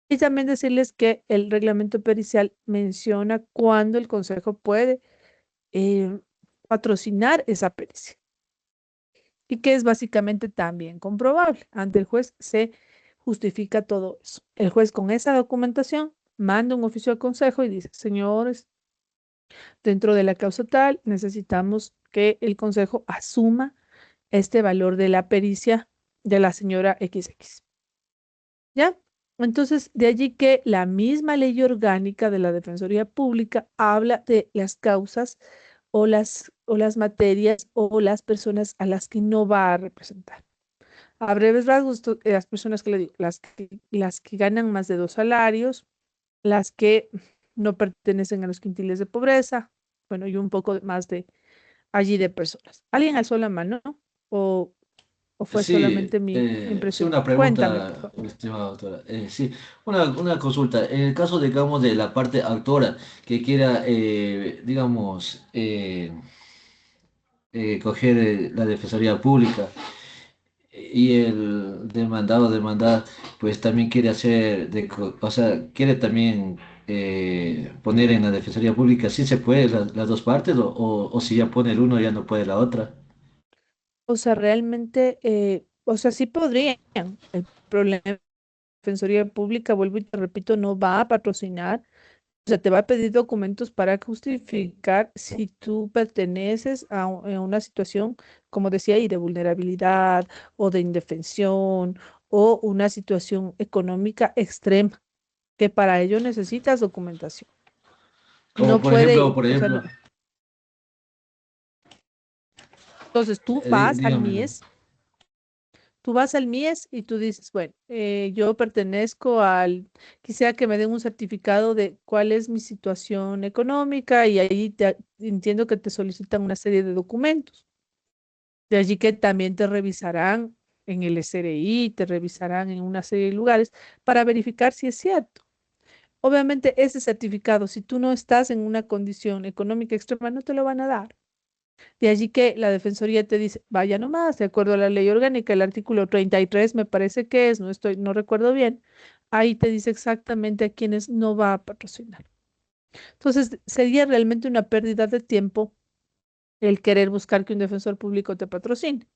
Y también decirles que el reglamento pericial menciona cuándo el Consejo puede patrocinar esa pericia. Y que es básicamente también comprobable. Ante el juez se justifica todo eso. El juez con esa documentación manda un oficio al Consejo y dice, señores, dentro de la causa tal, necesitamos que el Consejo asuma este valor de la pericia de la señora XX. ¿Ya? Entonces, de allí que la misma ley orgánica de la Defensoría Pública habla de las causas o las materias o las personas a las que no va a representar. A breves rasgos, las personas que le digo, las que ganan más de 2 salarios, las que no pertenecen a los quintiles de pobreza, bueno, y un poco más de allí de personas. ¿Alguien alzó la mano o, o fue Sí, solamente mi sí, impresión? una Cuéntame, por pregunta, favor. estimada doctora. Sí, una consulta. En el caso, digamos, de la parte autora que quiera, digamos, coger la Defensoría Pública y el demandado demandada, pues también quiere hacer, o sea, quiere también poner en la Defensoría Pública, ¿sí se puede las dos partes o si ya pone el uno ya no puede la otra? O sea, realmente, o sea, sí podrían. El problema de la Defensoría Pública, vuelvo y te repito, no va a patrocinar. O sea, te va a pedir documentos para justificar si tú perteneces a una situación, como decía ahí, de vulnerabilidad o de indefensión o una situación económica extrema, que para ello necesitas documentación. Como No por ejemplo, puede, o sea, no. Entonces dígame. tú vas al MIES y tú dices, bueno, yo pertenezco quisiera que me den un certificado de cuál es mi situación económica y ahí entiendo que te solicitan una serie de documentos. De allí que también te revisarán en el SRI, te revisarán en una serie de lugares para verificar si es cierto. Obviamente ese certificado, si tú no estás en una condición económica extrema, no te lo van a dar. De allí que la Defensoría te dice, vaya nomás, de acuerdo a la ley orgánica, el artículo 33 me parece que es, no recuerdo bien, ahí te dice exactamente a quiénes no va a patrocinar. Entonces, sería realmente una pérdida de tiempo el querer buscar que un defensor público te patrocine.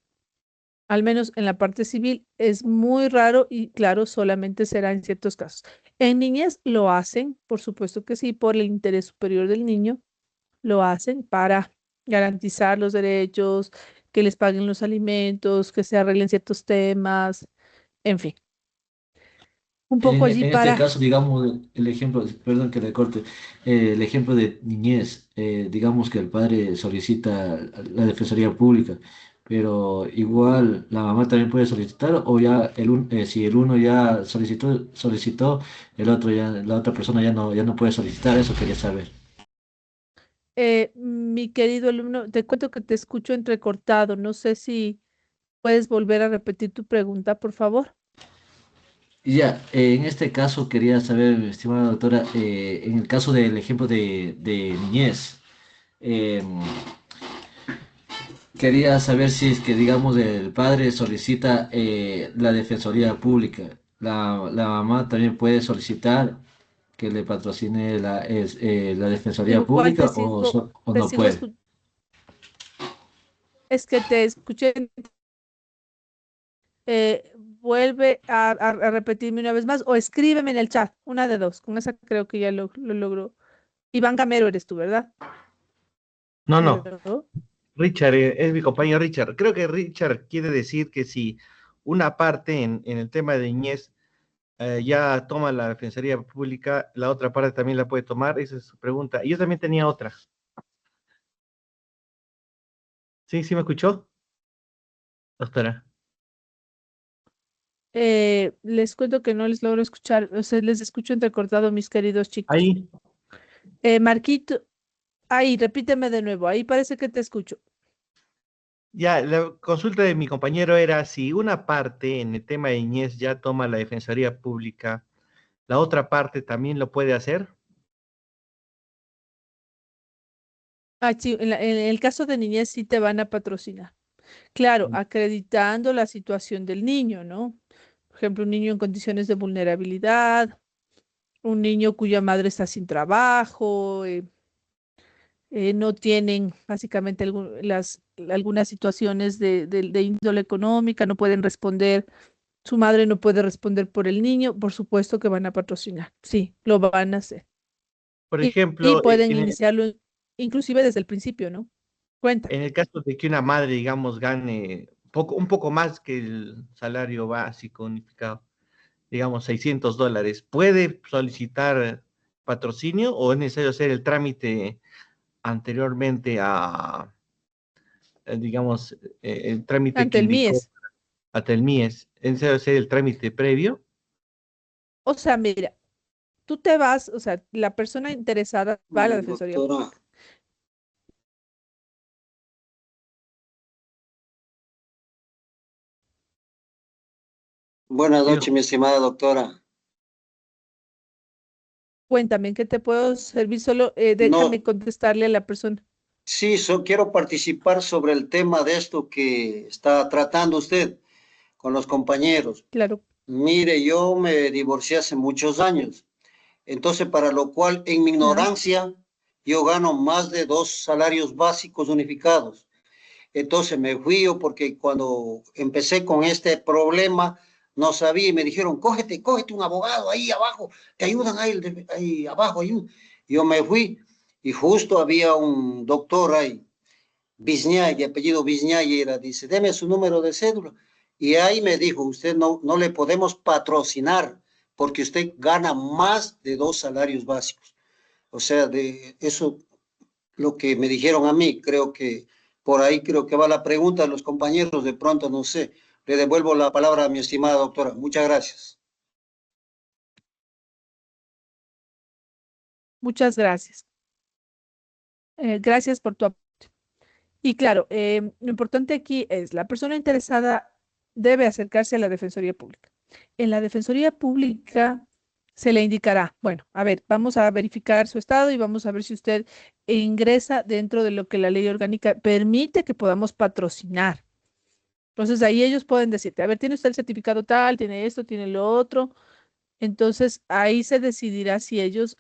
Al menos en la parte civil es muy raro y claro, solamente será en ciertos casos. En niñez lo hacen, por supuesto que sí, por el interés superior del niño, lo hacen para garantizar los derechos, que les paguen los alimentos, que se arreglen ciertos temas, en fin, un poco allí En este para, caso, digamos, el ejemplo, perdón que le corte, el ejemplo de niñez, digamos que el padre solicita la Defensoría Pública, pero igual la mamá también puede solicitar o ya si el uno ya solicitó, el otro ya, la otra persona ya no puede solicitar, eso quería saber. Mi querido alumno, te cuento que te escucho entrecortado. No sé si puedes volver a repetir tu pregunta, por favor. Ya, en este caso quería saber, estimada doctora, en el caso del ejemplo de niñez, em, quería saber si es que, digamos, el padre solicita la Defensoría Pública. La mamá también puede solicitar que le patrocine la Defensoría Igual Pública o te no sigo puede. escuchando. Es que te escuché. Vuelve a repetirme una vez más o escríbeme en el chat, una de dos. Con esa creo que ya lo logró. Iván Gamero eres tú, ¿verdad? No, no. ¿Aló? Richard, es mi compañero Richard. Creo que Richard quiere decir que si una parte en el tema de niñez ya toma la Defensoría Pública, la otra parte también la puede tomar. Esa es su pregunta. Y yo también tenía otra. ¿Sí? ¿Sí me escuchó, doctora? Les cuento que no les logro escuchar, o sea, les escucho entrecortado, mis queridos chicos. Ahí, Marquito, ahí, repíteme de nuevo, ahí parece que te escucho. ya, la consulta de mi compañero era si una parte en el tema de niñez ya toma la Defensoría Pública, ¿la otra parte también lo puede hacer? Ah, sí, en el caso de niñez sí te van a patrocinar. Claro, acreditando la situación del niño, ¿no? Por ejemplo, un niño en condiciones de vulnerabilidad, un niño cuya madre está sin trabajo, no tienen básicamente algunas situaciones de índole económica, no pueden responder, su madre no puede responder por el niño, por supuesto que van a patrocinar, sí, lo van a hacer. Por Y ejemplo, pueden iniciarlo inclusive desde el principio, ¿no? Cuéntame. en el caso de que una madre, digamos, gane un poco más que el salario básico unificado, digamos, $600, ¿puede solicitar patrocinio o es necesario hacer el trámite anteriormente digamos, el trámite que Ante el indicó MIES. ante el MIES? ¿Es necesario hacer el trámite previo? O sea, mira, tú te vas, o sea, la persona interesada va a la Defensoría Doctora, Pública. buenas Sí, noches, mi estimada doctora. Cuéntame, ¿en qué te puedo servir? Solo déjame No, contestarle a la persona. sí, quiero participar sobre el tema de esto que está tratando usted con los compañeros. Claro. Mire, yo me divorcié hace muchos años, entonces para lo cual en mi Ah, ignorancia yo gano más de 2 salarios básicos unificados. Entonces me fui yo porque cuando empecé con este problema no sabía y me dijeron, cógete un abogado ahí abajo, te ayudan ahí abajo. Yo me fui y justo había un doctor ahí, Bizñay, de apellido Bizñay era, dice, deme su número de cédula. Y ahí me dijo, usted no le podemos patrocinar porque usted gana más de 2 salarios básicos. O sea, de eso lo que me dijeron a mí, creo que por ahí creo que va la pregunta de los compañeros, de pronto no sé. Le devuelvo la palabra a mi estimada doctora. Muchas gracias. muchas gracias. Gracias por tu apoyo. Y claro, lo importante aquí es la persona interesada debe acercarse a la Defensoría Pública. En la Defensoría Pública se le indicará, bueno, a ver, vamos a verificar su estado y vamos a ver si usted ingresa dentro de lo que la ley orgánica permite que podamos patrocinar. Entonces ahí ellos pueden decirte, a ver, tiene usted el certificado tal, tiene esto, tiene lo otro. Entonces ahí se decidirá si ellos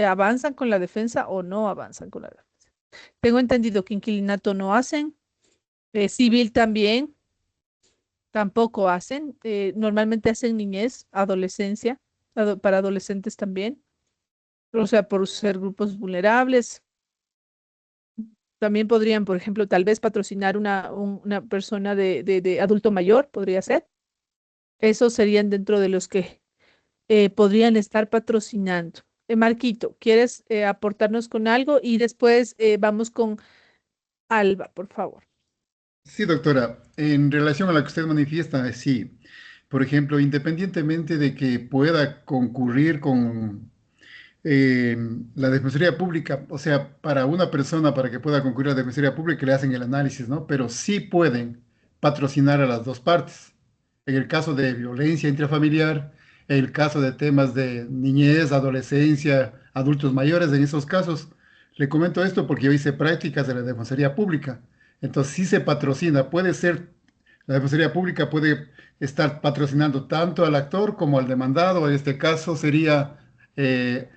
avanzan con la defensa o no avanzan con la defensa. Tengo entendido que inquilinato no hacen, civil también, tampoco hacen. Normalmente hacen niñez, adolescencia, para adolescentes también, o sea, por ser grupos vulnerables. También podrían, por ejemplo, tal vez patrocinar una persona de adulto mayor, podría ser. Esos serían dentro de los que podrían estar patrocinando. Marquito, ¿quieres aportarnos con algo? Y después vamos con Alba, por favor. Sí, doctora. En relación a lo que usted manifiesta, sí. Por ejemplo, independientemente de que pueda concurrir con la Defensoría Pública, o sea, para una persona, para que pueda concurrir a la Defensoría Pública, le hacen el análisis, ¿no? Pero sí pueden patrocinar a las dos partes. En el caso de violencia intrafamiliar, en el caso de temas de niñez, adolescencia, adultos mayores, en esos casos, le comento esto porque yo hice prácticas de la Defensoría Pública. Entonces, sí se patrocina, puede ser, la Defensoría Pública puede estar patrocinando tanto al actor como al demandado. En este caso sería, en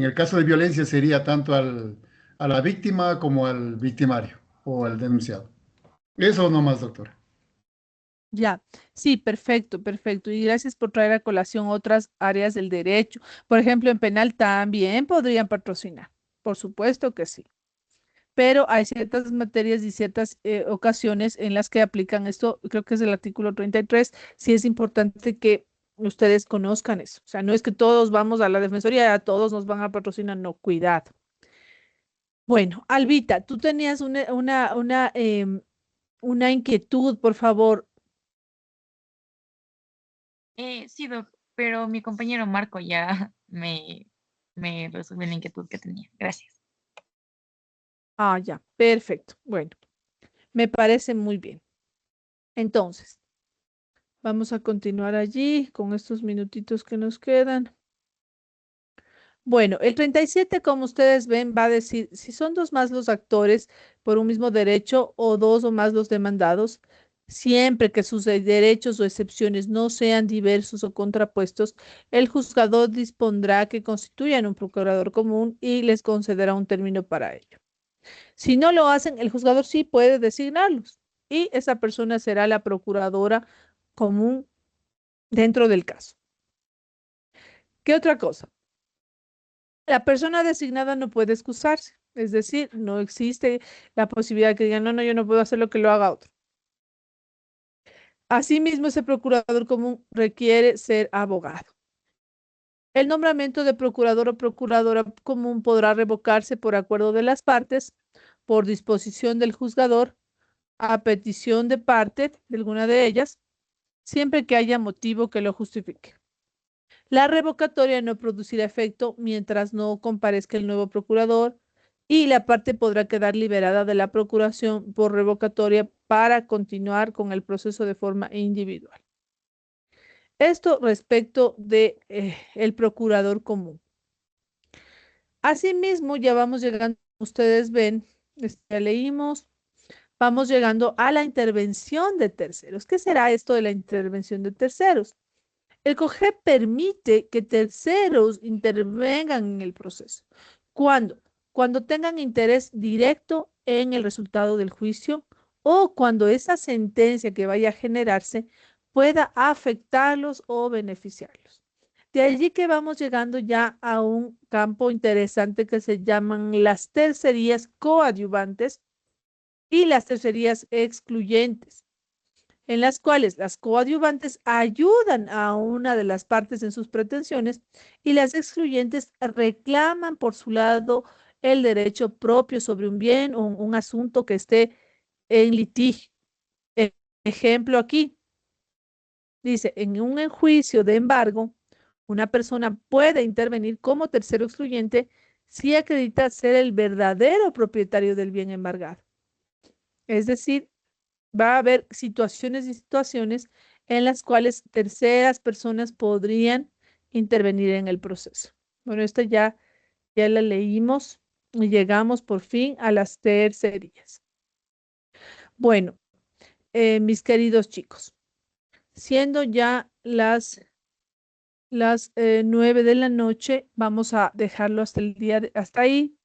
el caso de violencia sería tanto a la víctima como al victimario o al denunciado. Eso nomás, doctora. Ya, sí, perfecto, perfecto. Y gracias por traer a colación otras áreas del derecho. Por ejemplo, en penal también podrían patrocinar. Por supuesto que sí. Pero hay ciertas materias y ciertas ocasiones en las que aplican esto, creo que es el artículo 33, sí es importante que ustedes conozcan eso. O sea, no es que todos vamos a la defensoría, a todos nos van a patrocinar, no, cuidado. Bueno, Albita, tú tenías una inquietud, por favor. Sí, Doc, pero mi compañero Marco ya me resolvió la inquietud que tenía. Gracias. Ah, ya, perfecto. Bueno, me parece muy bien. Entonces, vamos a continuar allí con estos minutitos que nos quedan. Bueno, el 37, como ustedes ven, va a decir si son dos más los actores por un mismo derecho o dos o más los demandados, siempre que sus derechos o excepciones no sean diversos o contrapuestos, el juzgador dispondrá que constituyan un procurador común y les concederá un término para ello. Si no lo hacen, el juzgador sí puede designarlos y esa persona será la procuradora común dentro del caso. ¿Qué otra cosa? La persona designada no puede excusarse, es decir, no existe la posibilidad que digan, no, no, yo no puedo hacer lo que lo haga otro. Asimismo, ese procurador común requiere ser abogado. El nombramiento de procurador o procuradora común podrá revocarse por acuerdo de las partes, por disposición del juzgador, a petición de parte de alguna de ellas, siempre que haya motivo que lo justifique. La revocatoria no producirá efecto mientras no comparezca el nuevo procurador y la parte podrá quedar liberada de la procuración por revocatoria para continuar con el proceso de forma individual. Esto respecto de el procurador común. Asimismo, ya vamos llegando, ustedes ven, ya leímos, vamos llegando a la intervención de terceros. ¿Qué será esto de la intervención de terceros? El COGEP permite que terceros intervengan en el proceso. ¿Cuándo? Cuando tengan interés directo en el resultado del juicio o cuando esa sentencia que vaya a generarse pueda afectarlos o beneficiarlos. De allí que vamos llegando ya a un campo interesante que se llaman las tercerías coadyuvantes y las tercerías excluyentes, en las cuales las coadyuvantes ayudan a una de las partes en sus pretensiones y las excluyentes reclaman por su lado el derecho propio sobre un bien o un asunto que esté en litigio. Ejemplo aquí, dice, en un juicio de embargo, una persona puede intervenir como tercero excluyente si acredita ser el verdadero propietario del bien embargado. Es decir, va a haber situaciones y situaciones en las cuales terceras personas podrían intervenir en el proceso. Bueno, esta ya la leímos y llegamos por fin a las tercerías. Bueno, mis queridos chicos, siendo ya las 9 de la noche, vamos a dejarlo hasta el día hasta ahí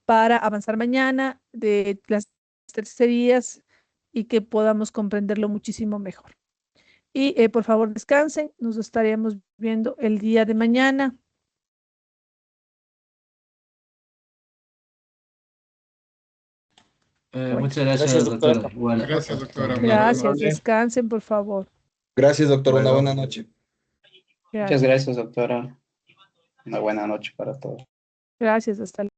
para avanzar mañana de las tercerías y que podamos comprenderlo muchísimo mejor. Y por favor descansen, nos estaríamos viendo el día de mañana. Muchas gracias, doctora. Gracias, doctora. Gracias, descansen, por favor. Gracias, doctor. Una buena noche. Muchas gracias, doctora. Una buena noche para todos. Gracias, hasta luego.